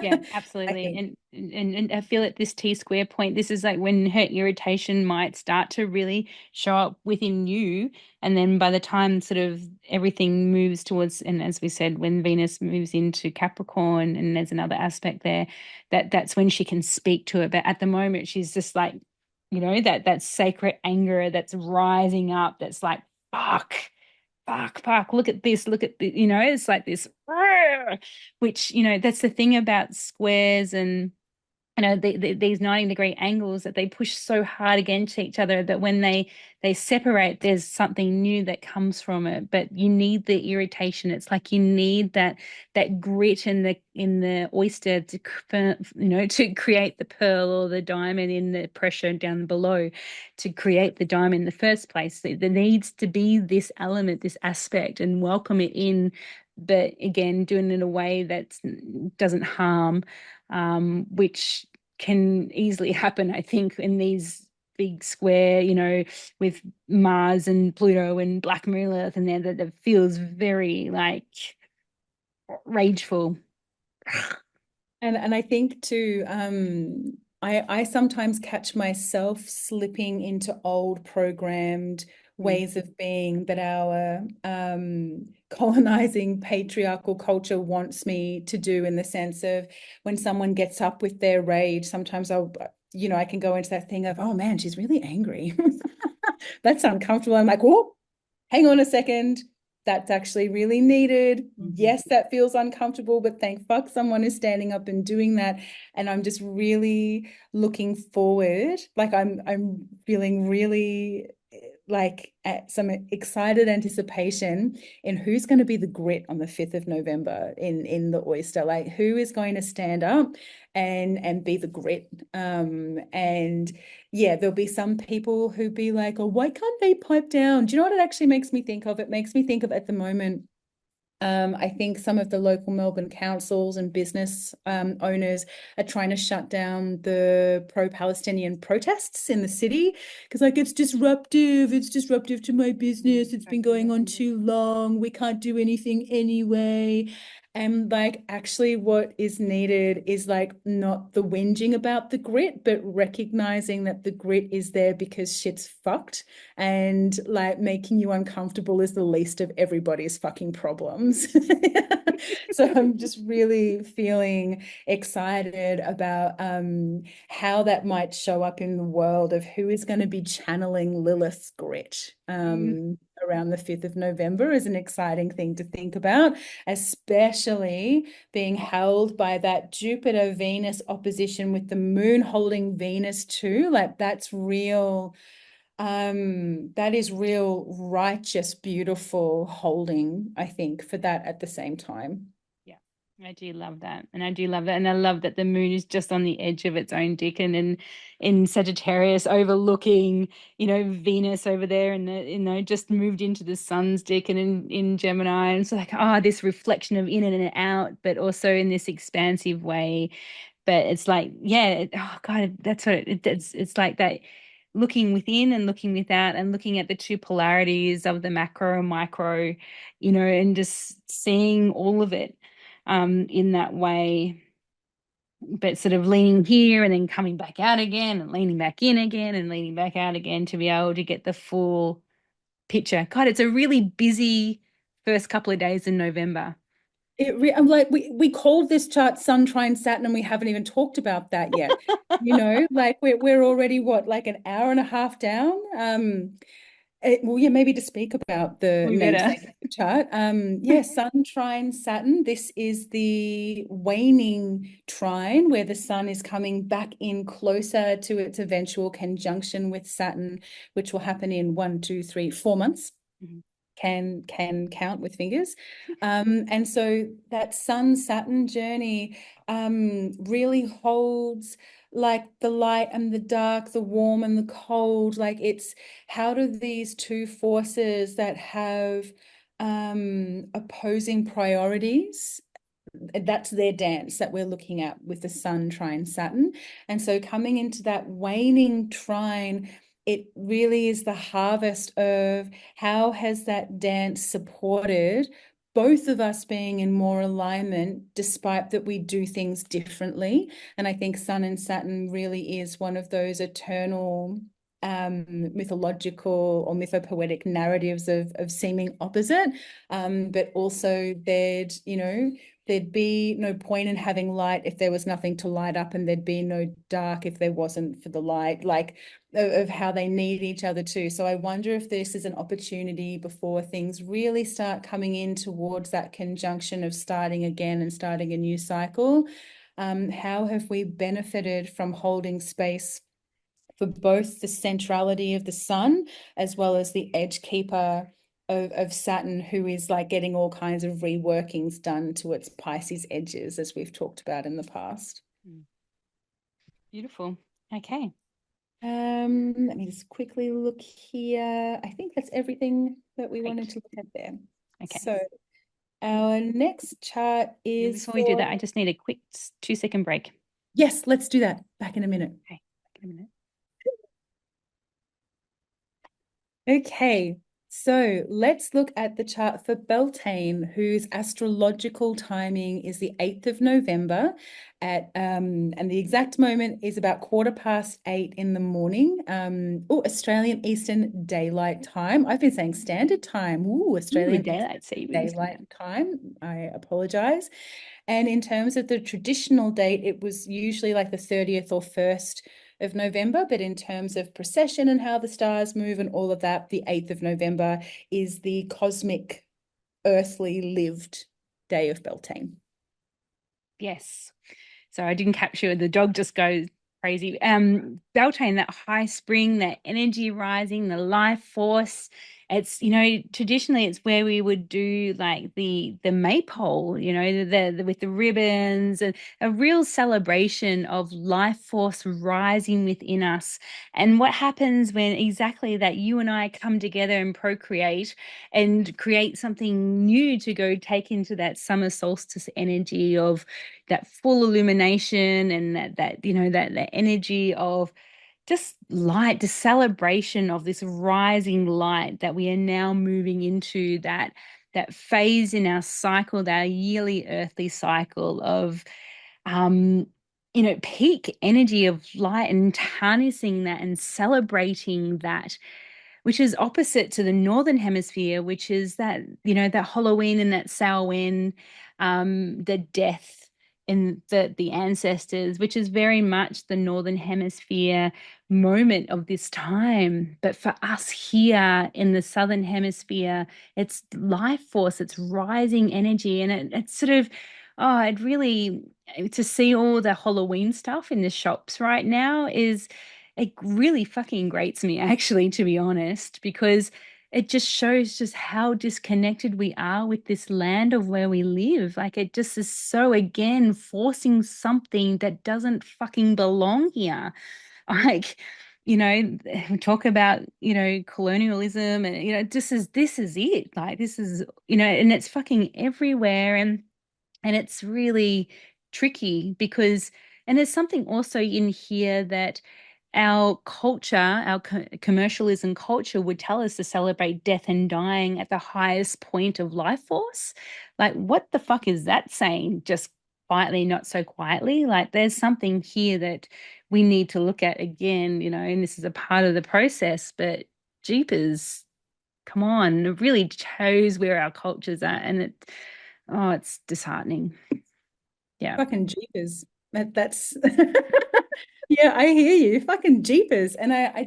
Yeah, I absolutely. think. And I feel at this T square point, this is like when her irritation might start to really show up within you. And then by the time sort of everything moves towards, and as we said, when Venus moves into Capricorn, and there's another aspect there, that's when she can speak to it. But at the moment, she's just like, that sacred anger that's rising up, that's like, fuck, look at this, look at the, it's like this, which, that's the thing about squares and, these 90-degree angles, that they push so hard against each other that when they separate, there's something new that comes from it. But you need the irritation. It's like you need that grit in the oyster to to create the pearl or the diamond in the pressure down below, to create the diamond in the first place. There needs to be this element, this aspect, and welcome it in, but again, doing it in a way that doesn't harm, which can easily happen, I think, in these big square, with Mars and Pluto and Black Moon Earth and there, that feels very like rageful. And I think too, I sometimes catch myself slipping into old programmed Mm, ways of being that our colonizing patriarchal culture wants me to do, in the sense of when someone gets up with their rage, sometimes I can go into that thing of, oh man, she's really angry. That's uncomfortable. I'm like, whoa, hang on a second. That's actually really needed. mhm. Yes, that feels uncomfortable, but thank fuck someone is standing up and doing that. And I'm just really looking forward. Like I'm feeling really like some excited anticipation in who's going to be the grit on the 5th of November in the oyster. Like who is going to stand up and be the grit. And yeah, there'll be some people who be like, oh, why can't they pipe down? Do you know what it actually makes me think of? It makes me think of at the moment. I think some of the local Melbourne councils and business owners are trying to shut down the pro-Palestinian protests in the city because, like, it's disruptive. It's disruptive to my business. It's been going on too long. We can't do anything anyway. And like, actually, what is needed is like not the whinging about the grit, but recognizing that the grit is there because shit's fucked, and like making you uncomfortable is the least of everybody's fucking problems. So I'm just really feeling excited about how that might show up in the world of who is going to be channeling Lilith's grit around the 5th of November is an exciting thing to think about, especially being held by that Jupiter-Venus opposition with the moon holding Venus too. Like that's real. That is real righteous, beautiful holding, I think, for that at the same time. Yeah, I do love that. And I do love that. And I love that the moon is just on the edge of its own dick and in Sagittarius overlooking, Venus over there and, just moved into the sun's dick and in Gemini. And so like, this reflection of in and out, but also in this expansive way. But it's like, yeah, oh God, that's what it's like that looking within and looking without and looking at the two polarities of the macro and micro, and just seeing all of it in that way, but sort of leaning here and then coming back out again and leaning back in again and leaning back out again to be able to get the full picture. God, it's a really busy first couple of days in November. I'm like we called this chart Sun trine Saturn and we haven't even talked about that yet. Like we're already what, like an hour and a half down. Well, yeah, maybe to speak about the We better. namesake of the chart. Yeah, Sun trine Saturn. This is the waning trine where the sun is coming back in closer to its eventual conjunction with Saturn, which will happen in 1, 2, 3, 4 months. Mhm. Can count with fingers. And so that Sun Saturn journey really holds like the light and the dark, the warm and the cold. Like it's how do these two forces that have opposing priorities, that's their dance that we're looking at with the Sun trine Saturn. And so coming into that waning trine, it really is the harvest of how has that dance supported both of us being in more alignment, despite that we do things differently. And I think Sun and Saturn really is one of those eternal mythological or mythopoetic narratives of seeming opposite. But also there'd be no point in having light if there was nothing to light up, and there'd be no dark if there wasn't for the light, like of how they need each other too. So I wonder if this is an opportunity before things really start coming in towards that conjunction of starting again and starting a new cycle. How have we benefited from holding space for both the centrality of the sun as well as the edge keeper of Saturn, who is like getting all kinds of reworkings done to its Pisces edges, as we've talked about in the past. Beautiful. Okay. Let me just quickly look here. I think that's everything that we wanted Great. to look at there. Okay. So our next chart is Before we do for, that, I just need a quick 2-second break. yes, let's do that. Back in a minute. Okay. Back in a minute. Okay, so let's look at the chart for Beltane, whose astrological timing is the 8th of November and the exact moment is about 8:15 in the morning. Australian Eastern Daylight Time. I've been saying Standard Time. Australian Daylight savings. Daylight Time. I apologize. And in terms of the traditional date, it was usually like the 30th or 1st of November, but in terms of precession and how the stars move and all of that, the 8th of November is the cosmic, earthly lived day of Beltane. Yes. So I didn't capture the dog just goes crazy. Beltane, that high spring, that energy rising, the life force. It's, traditionally it's where we would do like the maypole, the with the ribbons, and a real celebration of life force rising within us. And what happens when exactly that you and I come together and procreate and create something new to go take into that summer solstice energy of that full illumination, and that energy of just light, the celebration of this rising light, that we are now moving into that phase in our cycle, that yearly earthly cycle of um peak energy of light, and harnessing that and celebrating that, which is opposite to the northern hemisphere, which is that Halloween and that Samhain, the death and the ancestors, which is very much the northern hemisphere moment of this time. But for us here in the southern hemisphere, it's life force, it's rising energy, and it's sort of, oh, it really, to see all the Halloween stuff in the shops right now is, it really fucking grates me, actually, to be honest, because it just shows just how disconnected we are with this land of where we live. Like, it just is so, again, forcing something that doesn't fucking belong here. Like, we talk about, colonialism, and, this is it. Like, this is, and it's fucking everywhere. And it's really tricky because, and there's something also in here that our culture, our commercialism culture would tell us to celebrate death and dying at the highest point of life force. Like, what the fuck is that saying? Just quietly, not so quietly. Like, there's something here that we need to look at again, and this is a part of the process, but jeepers, come on, it really shows where our culture's at. And it's disheartening. Yeah. Fucking jeepers. That's yeah, I hear you. Fucking jeepers. And I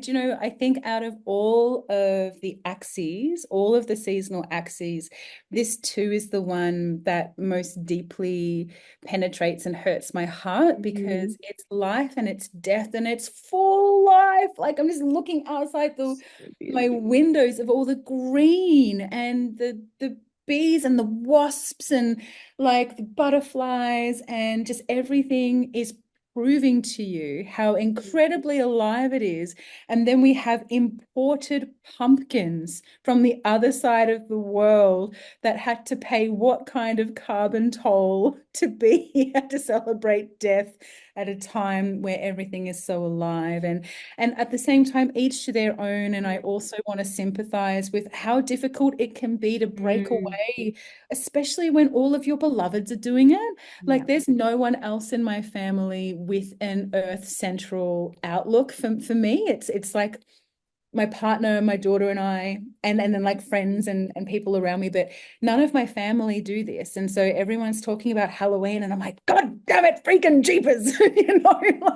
think out of all of the axes, all of the seasonal axes, this too is the one that most deeply penetrates and hurts my heart, Mm. because it's life and it's death and it's full life. Like, I'm just looking outside So my beautiful. windows of all the green and the bees and the wasps and like the butterflies, and just everything is proving to you how incredibly alive it is. And then we have imported pumpkins from the other side of the world that had to pay what kind of carbon toll to be here to celebrate death at a time where everything is so alive. And at the same time, each to their own. And I also want to sympathize with how difficult it can be to break Mm. away, especially when all of your beloveds are doing it. Yeah. Like, there's no one else in my family with an earth central outlook. For me, it's like my partner, my daughter and I, and then like friends and people around me, but none of my family do this. And so everyone's talking about Halloween and I'm like, God damn it, freaking jeepers.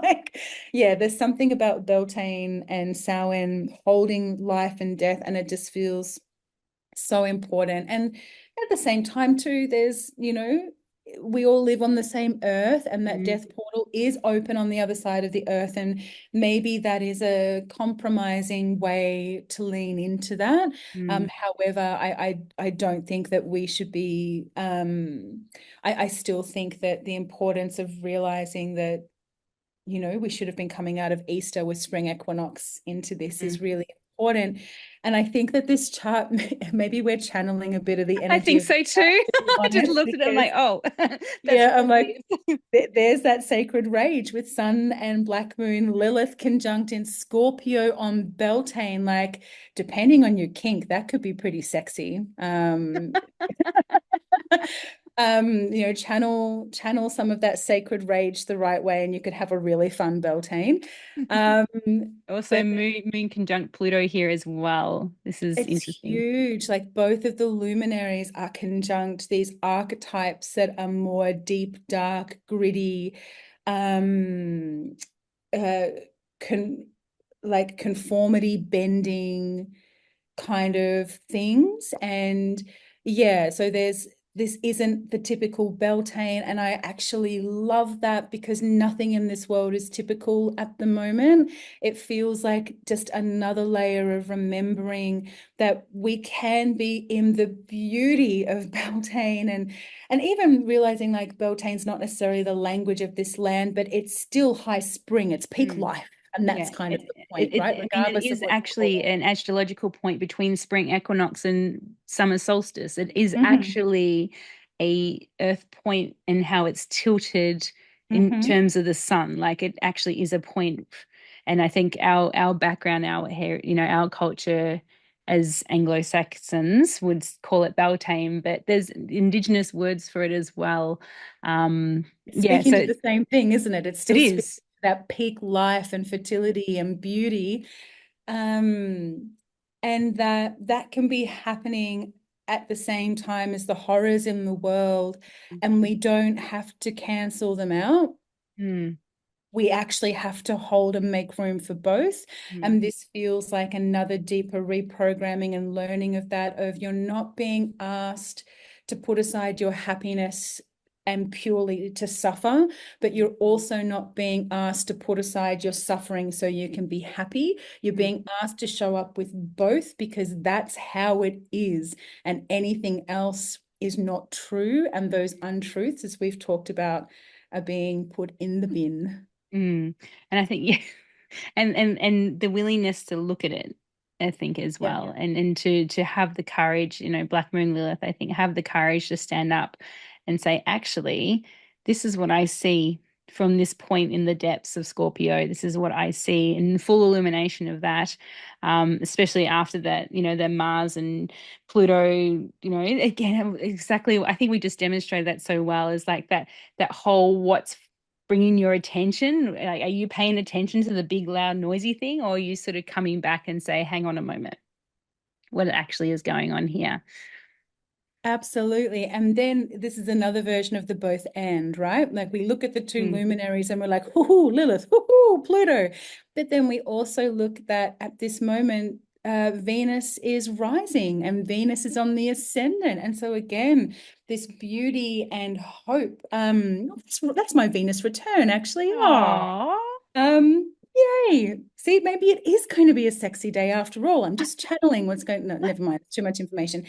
Like, yeah, there's something about Beltane and Samhain holding life and death, and it just feels so important. And at the same time too, there's, we all live on the same earth, and that Mm. death portal is open on the other side of the earth, and maybe that is a compromising way to lean into that. Mm. However, I don't think that we should be I still think that the importance of realizing that, we should have been coming out of Easter with spring equinox into this Mm. is really important. And I think that this chart, maybe we're channeling a bit of the I energy think of the so chart, too. to be I just honest, looked at it. I'm because like, oh, that's yeah, I'm what like, it is. there's that sacred rage with Sun and Black Moon, Lilith conjunct in Scorpio on Beltane. Like, depending on your kink, that could be pretty sexy. Channel some of that sacred rage the right way, and you could have a really fun Beltane. Um, Also, but moon conjunct Pluto here as well. This is it's interesting. huge. Like, both of the luminaries are conjunct these archetypes that are more deep, dark, gritty, um, uh, con like conformity bending kind of things. And yeah, so this isn't the typical Beltane. And I actually love that because nothing in this world is typical at the moment. It feels like just another layer of remembering that we can be in the beauty of Beltane, and even realizing like Beltane's not necessarily the language of this land, but it's still high spring, it's peak Mm. life. And Yeah, that's kind of the point, it, right? I mean, it Regardless of is what you call actually an astrological point between spring equinox and summer solstice. It is it. actually a earth point and how it's tilted in terms of the sun. Like it actually is a point. And I think our background, our hair, our culture as Anglo-Saxons would call it Beltane, but there's indigenous words for it as well. It's Yeah, speaking to so the same thing, isn't it? It's it still speaking is. to that peak life and fertility and beauty. Um, and that can be happening at the same time as the horrors in the world, and we don't have to cancel them out. Mm, We actually have to hold and make room for both. mm, And this feels like another deeper reprogramming and learning of that, of you're not being asked to put aside your happiness and purely to suffer, but you're also not being asked to put aside your suffering so you can be happy. You're mm. being asked to show up with both because that's how it is. And anything else is not true. And those untruths, as we've talked about, are being put in the bin. Mm. And I think yeah, and the willingness to look at it, I think as Yeah. well, and to have the courage, Black Moon Lilith, I think have the courage to stand up and say, actually, this is what I see from this point in the depths of Scorpio. This is what I see in full illumination of that, especially after that, the Mars and Pluto, again, exactly. I think we just demonstrated that so well is like that whole what's bringing your attention? Like, are you paying attention to the big, loud, noisy thing, or are you sort of coming back and say, hang on a moment, what actually is going on here? Absolutely. And then this is another version of the both and, right? Like we look at the two Mm, luminaries and we're like, hoo Lilith, hoo Pluto. But then we also look that at this moment, Venus is rising and Venus is on the ascendant. And so again, this beauty and hope. That's my Venus return, actually. Oh, Aw. yay. See, maybe it is going to be a sexy day after all. I'm just channeling what's going, no, never mind, too much information.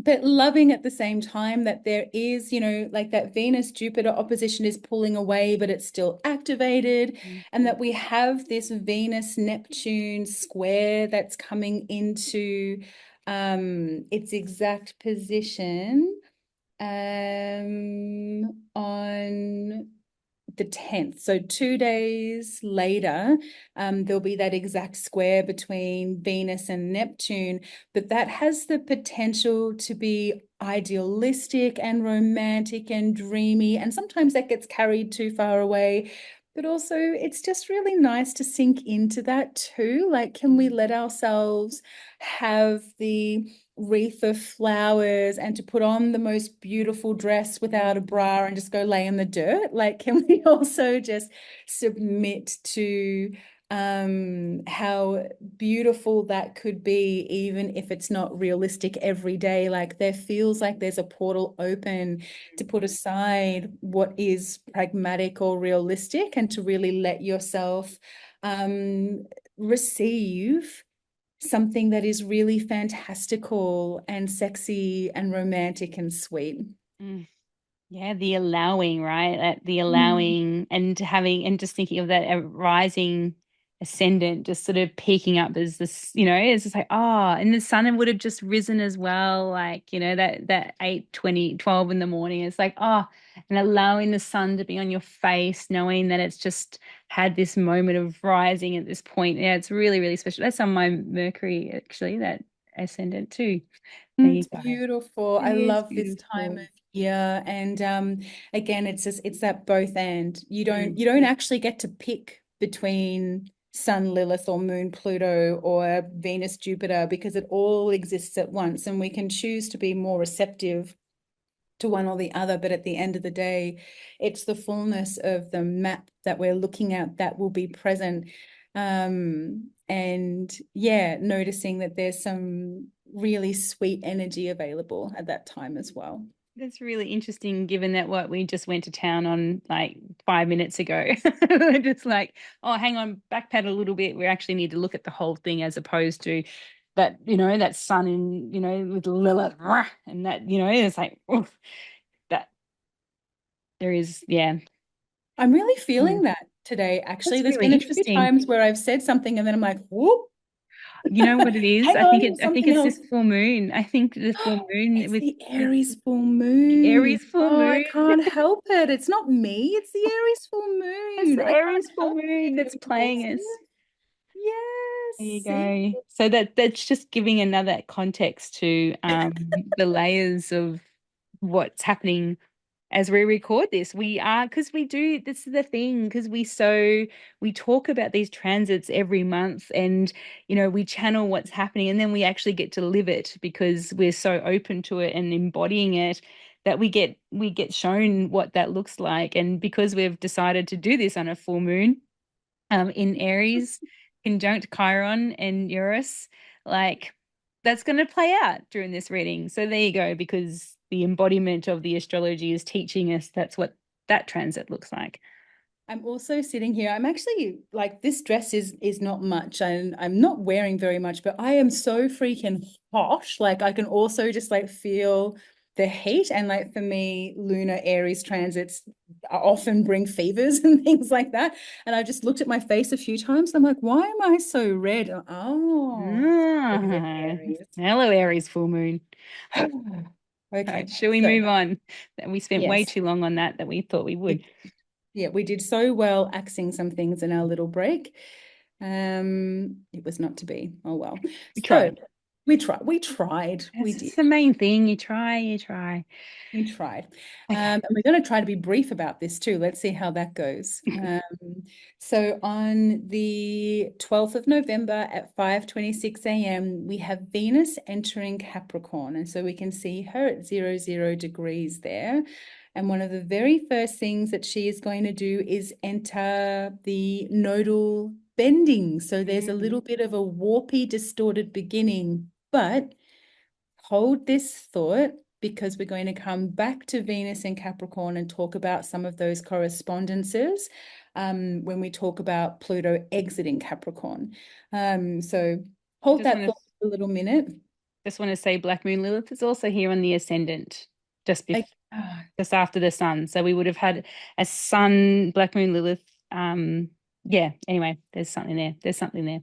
But loving at the same time that there is, like that Venus Jupiter opposition is pulling away, but it's still activated, Mm, and that we have this Venus Neptune square that's coming into its exact position on the 10th. So 2 days later, there'll be that exact square between Venus and Neptune, but that has the potential to be idealistic and romantic and dreamy. And sometimes that gets carried too far away. But also, it's just really nice to sink into that too. Like, can we let ourselves have the wreath of flowers and to put on the most beautiful dress without a bra and just go lay in the dirt? Like, can we also just submit to how beautiful that could be, even if it's not realistic every day? Like, there feels like there's a portal open to put aside what is pragmatic or realistic and to really let yourself receive something that is really fantastical and sexy and romantic and sweet. mm. Yeah, the allowing, right? The Mm. allowing and having and just thinking of that rising ascendant just sort of peeking up as this, it's just like, oh, and the sun would have just risen as well, like, that 8:20, 12 in the morning. It's like, oh, and allowing the sun to be on your face, knowing that it's just had this moment of rising at this point. Yeah, it's really, really special. That's on my Mercury, actually, that ascendant too. There you It's go. beautiful. It I is love this time beautiful. of year. And again, it's that both and. You don't Mm, you don't actually get to pick between Sun Lilith or Moon Pluto or Venus Jupiter because it all exists at once, and we can choose to be more receptive to one or the other. But at the end of the day, it's the fullness of the map that we're looking at that will be present. And yeah, noticing that there's some really sweet energy available at that time as well. That's really interesting, given that what we just went to town on like 5 minutes ago. We're just like, oh, hang on, backpedal a little bit. We actually need to look at the whole thing as opposed to that, that sun in, with Lilith and that, it's like, oof, that there is, yeah. I'm really Mm. feeling that today, actually. That's There's really been a few interesting. times where I've said something and then I'm like, whoop, You know what it is? hang I think on, I think something it's this else. full moon. I think the full moon It's with the the Aries full moon. Aries full Oh, I moon. can't help it. It's not me, it's the Aries full It's moon. the I can't Aries full help moon being that's playing impulsive. us. Yes, There you see? go. So that's just giving another context to the layers of what's happening as we record this. We are, because we do, this is the thing, because we talk about these transits every month, and we channel what's happening, and then we actually get to live it because we're so open to it and embodying it, that we get shown what that looks like. And because we've decided to do this on a full moon in Aries, conjunct Chiron and Uranus, like that's going to play out during this reading. So there you go, because the embodiment of the astrology is teaching us that's what that transit looks like. I'm also sitting here. I'm actually like this dress is not much and I'm not wearing very much, but I am so freaking hot. Like I can also just like feel the heat. And like for me, lunar Aries transits often bring fevers and things like that. And I just looked at my face a few times. I'm like, why am I so red? Oh, red Ah, Aries. hello, Aries full moon. All right, Okay, shall we so move on? We spent way yes. too long on that we thought we would. Yeah, we did so well axing some things in our little break. It was not to be. Oh well. We So tried. we That's did. the main thing. You try, you try. We tried. Okay. And we're going to try to be brief about this too. Let's see how that goes. So on the 12th of November at 5:26 a.m., we have Venus entering Capricorn. And so we can see her at 00 degrees there. And one of the very first things that she is going to do is enter the nodal bending. So there's a little bit of a warpy, distorted beginning, but hold this thought because we're going to come back to Venus in Capricorn and talk about some of those correspondences when we talk about Pluto exiting Capricorn. So I hold that thought for a little minute. just want to say Black Moon Lilith is also here on the ascendant, just Like, bef just after the sun. So we would have had a sun, Black Moon Lilith. Yeah, anyway, there's something there. There's something there.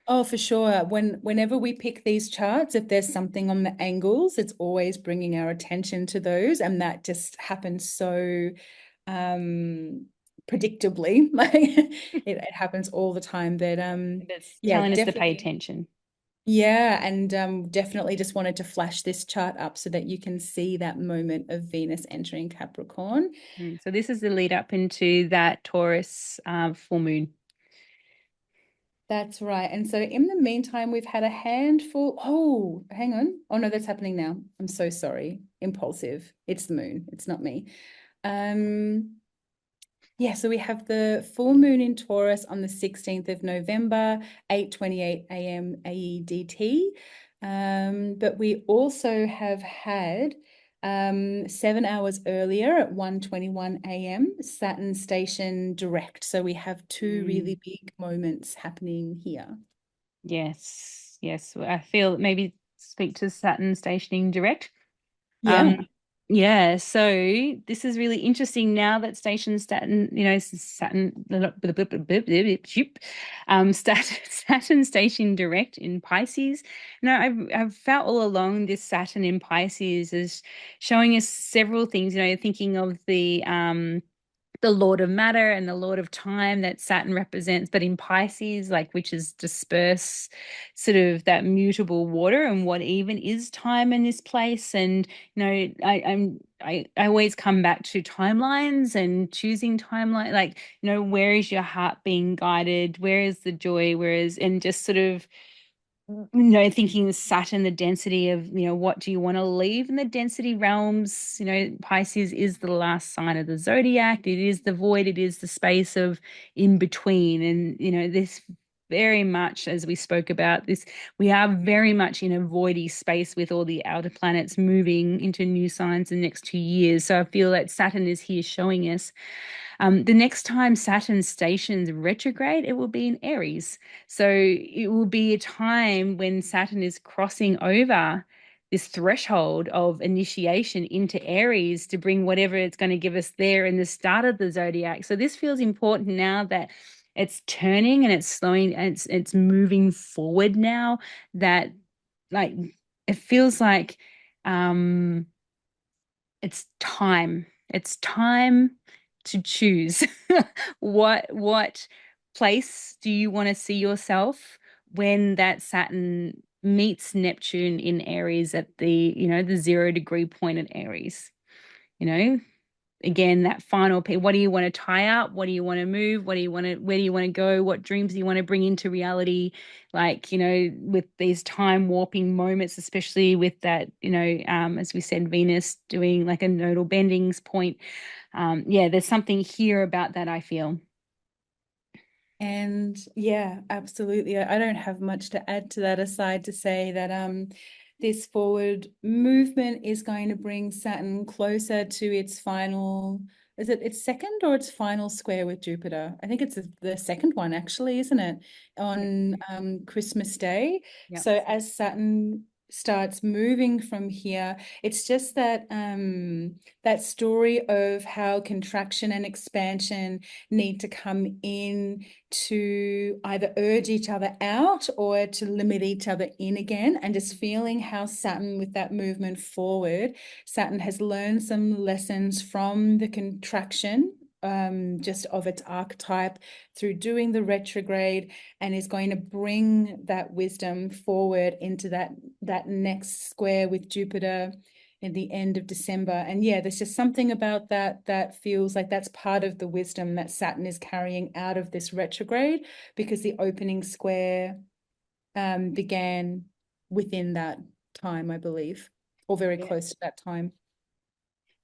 oh, for sure. Whenever we pick these charts, if there's something on the angles, it's always bringing our attention to those, and that just happens so um predictably. Like it happens all the time that That's yeah, telling us to pay definitely. attention. Yeah, and definitely just wanted to flash this chart up so that you can see that moment of Venus entering Capricorn. So this is the lead up into that Taurus full moon. That's right. And so in the meantime, we've had a handful. Oh, hang on. Oh no, that's happening now. I'm so sorry. Impulsive. It's the moon. It's not me. Um, yeah, so we have the full moon in Taurus on the 16th of November, 8:28 a.m. AEDT. But we also have had 7 hours earlier at 1:21 a.m. Saturn station direct. So we have two Mm. really big moments happening here. Yes, yes. I feel maybe speak to Saturn stationing direct. Um, Yeah. yeah, so this is really interesting now that station Saturn, Saturn, Saturn station direct in Pisces. I've felt all along this Saturn in Pisces is showing us several things, thinking of the Lord of Matter and the Lord of Time that Saturn represents, but in Pisces, like which is disperse sort of that mutable water and what even is time in this place. And I always come back to timelines and choosing timeline, like, where is your heart being guided? Where is the joy? Where is and just sort of thinking Saturn, the density of, what do you want to leave in the density realms? Pisces is the last sign of the zodiac. It is the void. It is the space of in between. And, this very much, as we spoke about this, we are very much in a voidy space with all the outer planets moving into new signs in the next 2 years. So I feel that Saturn is here showing us the next time Saturn stations retrograde, it will be in Aries. So it will be a time when Saturn is crossing over this threshold of initiation into Aries to bring whatever it's going to give us there in the start of the zodiac. So this feels important now that it's turning and it's slowing and it's moving forward now, that like it feels like um it's time to choose. What place do you want to see yourself when that Saturn meets Neptune in Aries at the 0 degree point in Aries? You know, again, that final piece. What do you want to tie up? What do you want to move? Where do you want to go? What dreams do you want to bring into reality? Like, with these time warping moments, especially with that, as we said, Venus doing like a nodal bendings point. Yeah, there's something here about that, I feel. And yeah, absolutely. I don't have much to add to that aside to say that this forward movement is going to bring Saturn closer to its final, is it its second or its final square with Jupiter? I think it's the second one actually, isn't it? Yeah. On Christmas Day. Yeah. So as Saturn starts moving from here, it's just that that story of how contraction and expansion need to come in to either urge each other out or to limit each other in again, and just feeling how Saturn, with that movement forward, Saturn has learned some lessons from the contraction just of its archetype through doing the retrograde, and is going to bring that wisdom forward into that next square with Jupiter in the end of December. And yeah, there's just something about that feels like that's part of the wisdom that Saturn is carrying out of this retrograde, because the opening square began within that time, I believe, or very Yeah. close to that time.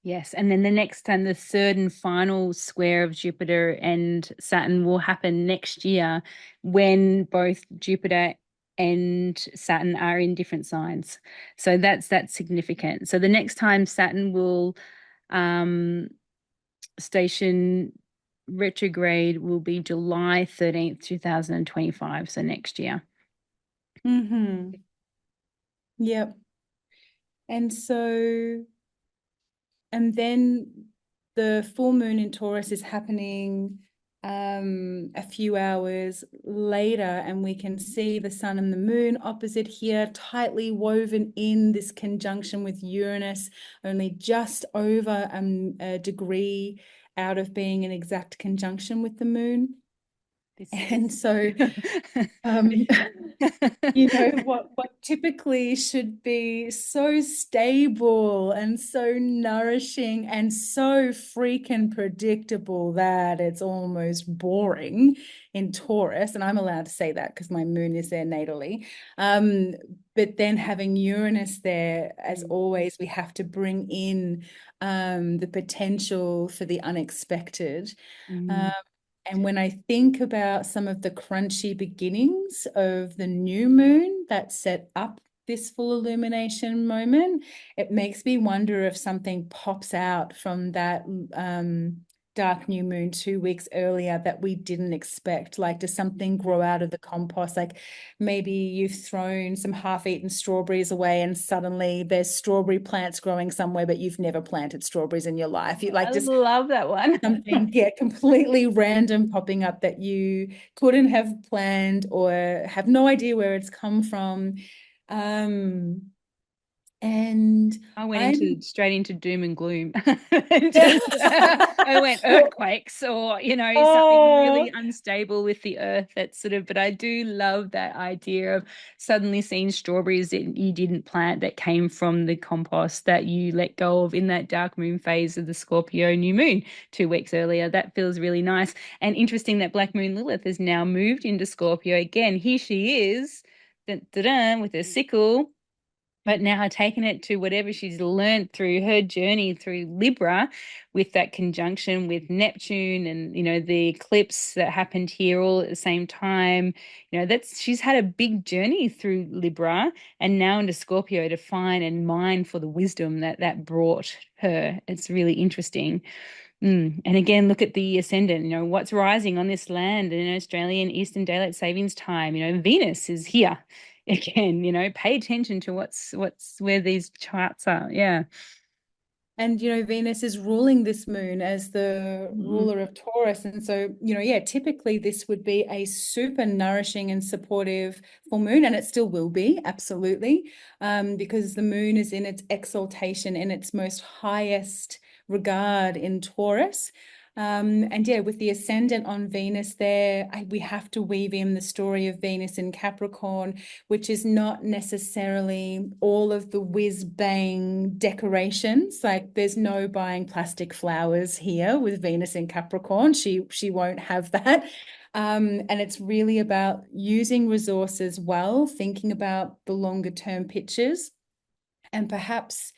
Yes, and then the next time, the third and final square of Jupiter and Saturn will happen next year when both Jupiter and Saturn are in different signs. So that's significant. So the next time Saturn will um, station retrograde will be July 13th, 2025. So next year. Mm-hmm. Yep. And so, and then the full moon in Taurus is happening a few hours later, and we can see the sun and the moon opposite here, tightly woven in this conjunction with Uranus, only just over a degree out of being an exact conjunction with the moon. This And is so um, what typically should be so stable and so nourishing and so freaking predictable that it's almost boring in Taurus. And I'm allowed to say that because my moon is there natally. But then having Uranus there, as always, we have to bring in the potential for the unexpected. Um, and when I think about some of the crunchy beginnings of the new moon that set up this full illumination moment, it makes me wonder if something pops out from that dark new moon 2 weeks earlier that we didn't expect. Like, does something grow out of the compost? Like, maybe you've thrown some half-eaten strawberries away and suddenly there's strawberry plants growing somewhere, but you've never planted strawberries in your life. You like I just love that one. something, yeah, completely random popping up that you couldn't have planned or have no idea where it's come from. And I went I'm straight into doom and gloom. I went earthquakes or, something really oh, unstable with the earth. That's sort of, but I do love that idea of suddenly seeing strawberries that you didn't plant that came from the compost that you let go of in that dark moon phase of the Scorpio new moon 2 weeks earlier. That feels really nice. And interesting that Black Moon Lilith has now moved into Scorpio again. Here she is, dun, dun, dun, with her sickle but now taking it to whatever she's learned through her journey through Libra with that conjunction with Neptune and the eclipse that happened here all at the same time. That's she's had a big journey through Libra and now into Scorpio to find and mine for the wisdom that brought her. It's really interesting. And again, look at the ascendant, what's rising on this land in Australian Eastern Daylight Savings Time. Venus is here again, pay attention to what's where these charts are. Yeah. And, Venus is ruling this moon as the Mm. ruler of Taurus. And so, yeah, typically this would be a super nourishing and supportive full moon, and it still will be, absolutely, because the moon is in its exaltation, in its most highest regard in Taurus. And yeah, with the ascendant on Venus there, we have to weave in the story of Venus in Capricorn, which is not necessarily all of the whiz-bang decorations. Like there's no buying plastic flowers here with Venus in Capricorn. She won't have that. And it's really about using resources well, thinking about the longer term pictures, and perhaps,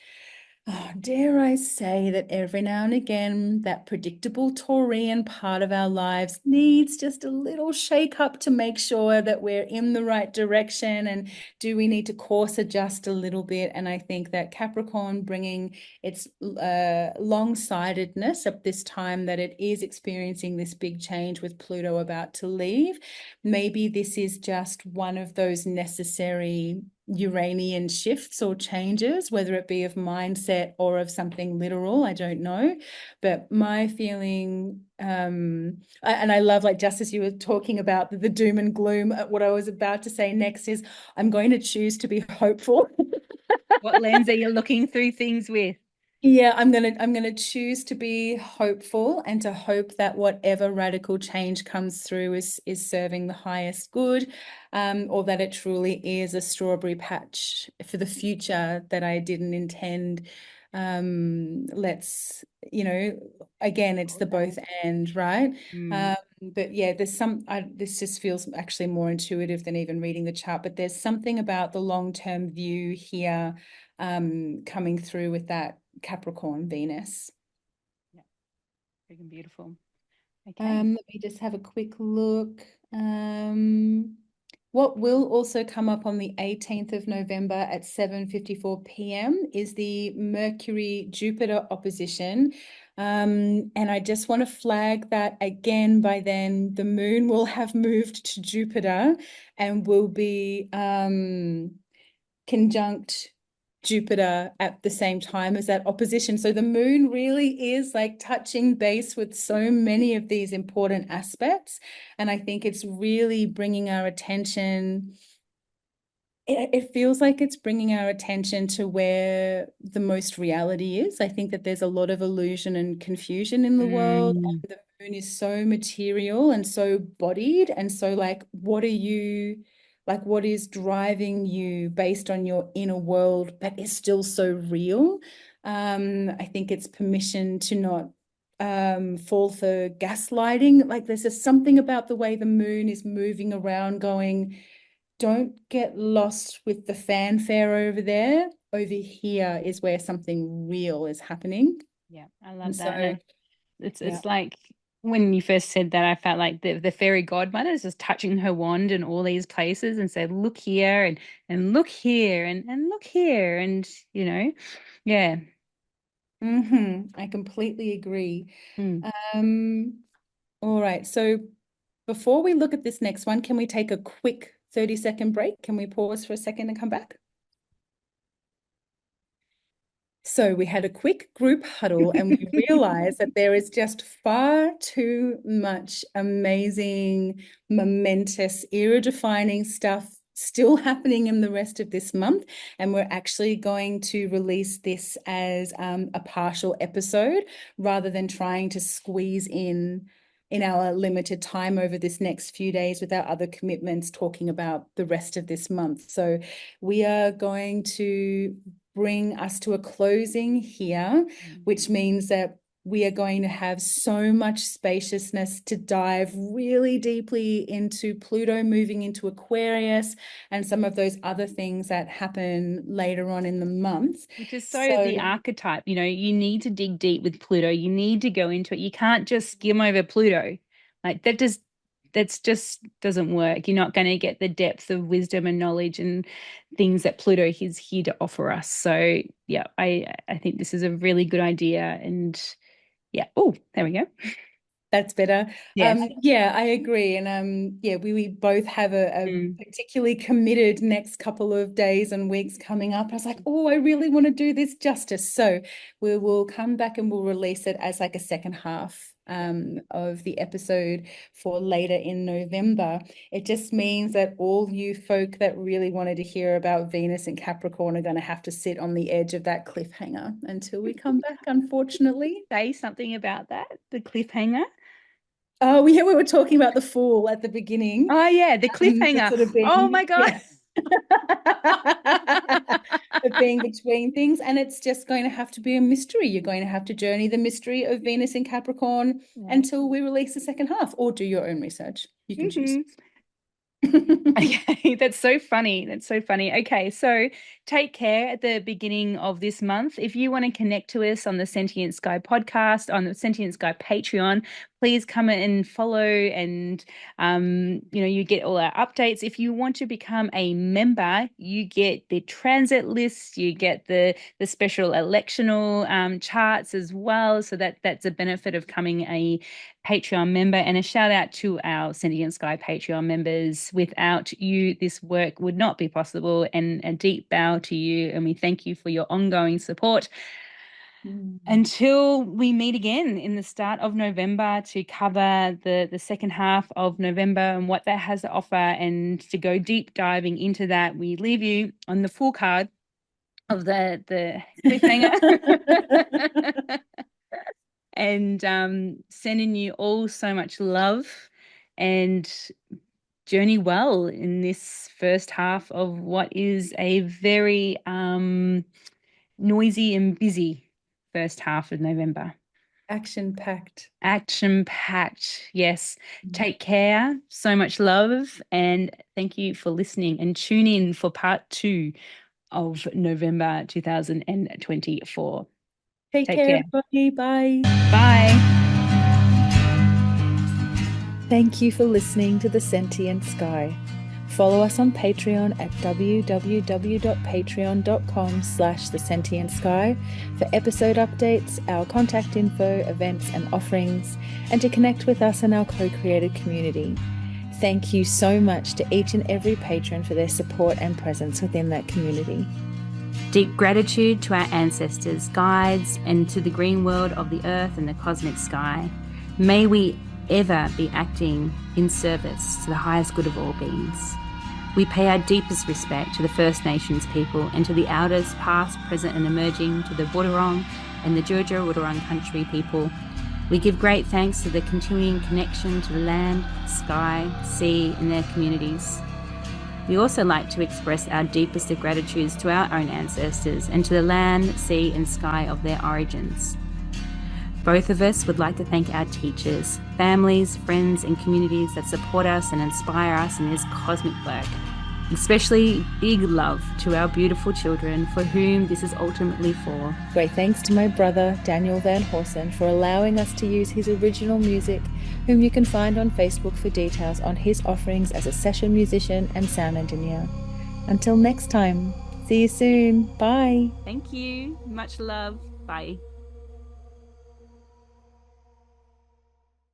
dare I say that every now and again, that predictable Taurian part of our lives needs just a little shake up to make sure that we're in the right direction. And do we need to course adjust a little bit? And I think that Capricorn bringing its long-sightedness at this time that it is experiencing this big change with Pluto about to leave, maybe this is just one of those necessary Uranian shifts or changes, whether it be of mindset or of something literal, I don't know. But my feeling, and I love, like, just as you were talking about the doom and gloom, what I was about to say next is I'm going to choose to be hopeful. What lens are you looking through things with? Yeah, I'm gonna choose to be hopeful and to hope that whatever radical change comes through is serving the highest good, or that it truly is a strawberry patch for the future that I didn't intend. Let's, again, it's the both and, right? Mm. But yeah, this just feels actually more intuitive than even reading the chart, but there's something about the long-term view here coming through with that Capricorn Venus. Yeah, freaking beautiful. Okay. Let me just have a quick look. What will also come up on the 18th of November at 7:54 p.m. is the Mercury-Jupiter opposition. And I just want to flag that again, by then the moon will have moved to Jupiter and will be conjunct Jupiter at the same time as that opposition. So the moon really is like touching base with so many of these important aspects. And I think it's really bringing our attention. It feels like it's bringing our attention to where the most reality is. I think that there's a lot of illusion and confusion in the world. Mm. And the moon is so material and so bodied. And so, like, what is driving you based on your inner world that is still so real? I think it's permission to not fall for gaslighting. Like, there's just something about the way the moon is moving around going, don't get lost with the fanfare over there. Over here is where something real is happening. Yeah, I And love that. so, It's yeah. it's like when you first said that, I felt like the fairy godmother is just touching her wand in all these places and said, "Look here and look here and look here," and yeah. I completely agree. Mm. Um, all right. So before we look at this next one, can we take a quick 30-second break? Can we pause for a second and come back? So we had a quick group huddle and we realized that there is just far too much amazing, momentous, era-defining stuff still happening in the rest of this month. And we're actually going to release this as a partial episode rather than trying to squeeze in our limited time over this next few days with our other commitments talking about the rest of this month. So we are going to bring us to a closing here, Mm. which means that we are going to have so much spaciousness to dive really deeply into Pluto moving into Aquarius and some of those other things that happen later on in the month. Which is so So the archetype, you need to dig deep with Pluto. You need to go into it. You can't just skim over Pluto. Like that's just doesn't work. You're not going to get the depth of wisdom and knowledge and things that Pluto is here to offer us. So yeah, I think this is a really good idea. And yeah, oh, there we go. that's better. Yes. Yeah, I agree. And yeah, we both have a particularly committed next couple of days and weeks coming up. I was like, oh, I really want to do this justice. So we will come back and we'll release it as like a second half of the episode for later in November. It just means that all you folk that really wanted to hear about Venus and Capricorn are going to have to sit on the edge of that cliffhanger until we come back, unfortunately. Say something about that, the cliffhanger. Oh, yeah, we were talking about the Fool at the beginning. Oh yeah, the The cliffhanger. sort of Oh being, my God. yeah. The being between things. And it's just going to have to be a mystery. You're going to have to journey the mystery of Venus in Capricorn until we release the second half, or do your own research. You can choose. Okay, that's so funny. That's so funny. Okay, so take care at the beginning of this month. If you want to connect to us on the Sentient Sky podcast, on the Sentient Sky Patreon, please come and follow, and you get all our updates. If you want to become a member, you get the transit lists, you get the special electional charts as well. So that's a benefit of coming a Patreon member. And a shout out to our Sentient Sky Patreon members. Without you, this work would not be possible. And a deep bow to you. And we thank you for your ongoing support. Until we meet again in the start of November to cover the second half of November and what that has to offer, and to go deep diving into that, we leave you on the full card of the cliffhanger. And sending you all so much love, and journey well in this first half of what is a very noisy and busy first half of November. Action-packed. Action-packed, yes. Take care, so much love, and thank you for listening, and tune in for part 2 of November 2024. Take care, everybody. Bye. Bye. Thank you for listening to The Sentient Sky. Follow us on Patreon at www.patreon.com/thesentientsky for episode updates, our contact info, events and offerings, and to connect with us and our co-created community. Thank you so much to each and every patron for their support and presence within that community. Deep gratitude to our ancestors, guides, and to the green world of the earth and the cosmic sky. May we ever be acting in service to the highest good of all beings. We pay our deepest respect to the First Nations people and to the elders past, present and emerging, to the Wadawurrung and the Jurja Wadawurrung country people. We give great thanks to the continuing connection to the land, sky, sea and their communities. We also like to express our deepest of gratitudes to our own ancestors and to the land, sea and sky of their origins. Both of us would like to thank our teachers, families, friends and communities that support us and inspire us in this cosmic work. Especially big love to our beautiful children for whom this is ultimately for. Great thanks to my brother, Daniel Van Horsen, for allowing us to use his original music, whom you can find on Facebook for details on his offerings as a session musician and sound engineer. Until next time, see you soon. Bye. Thank you. Much love. Bye.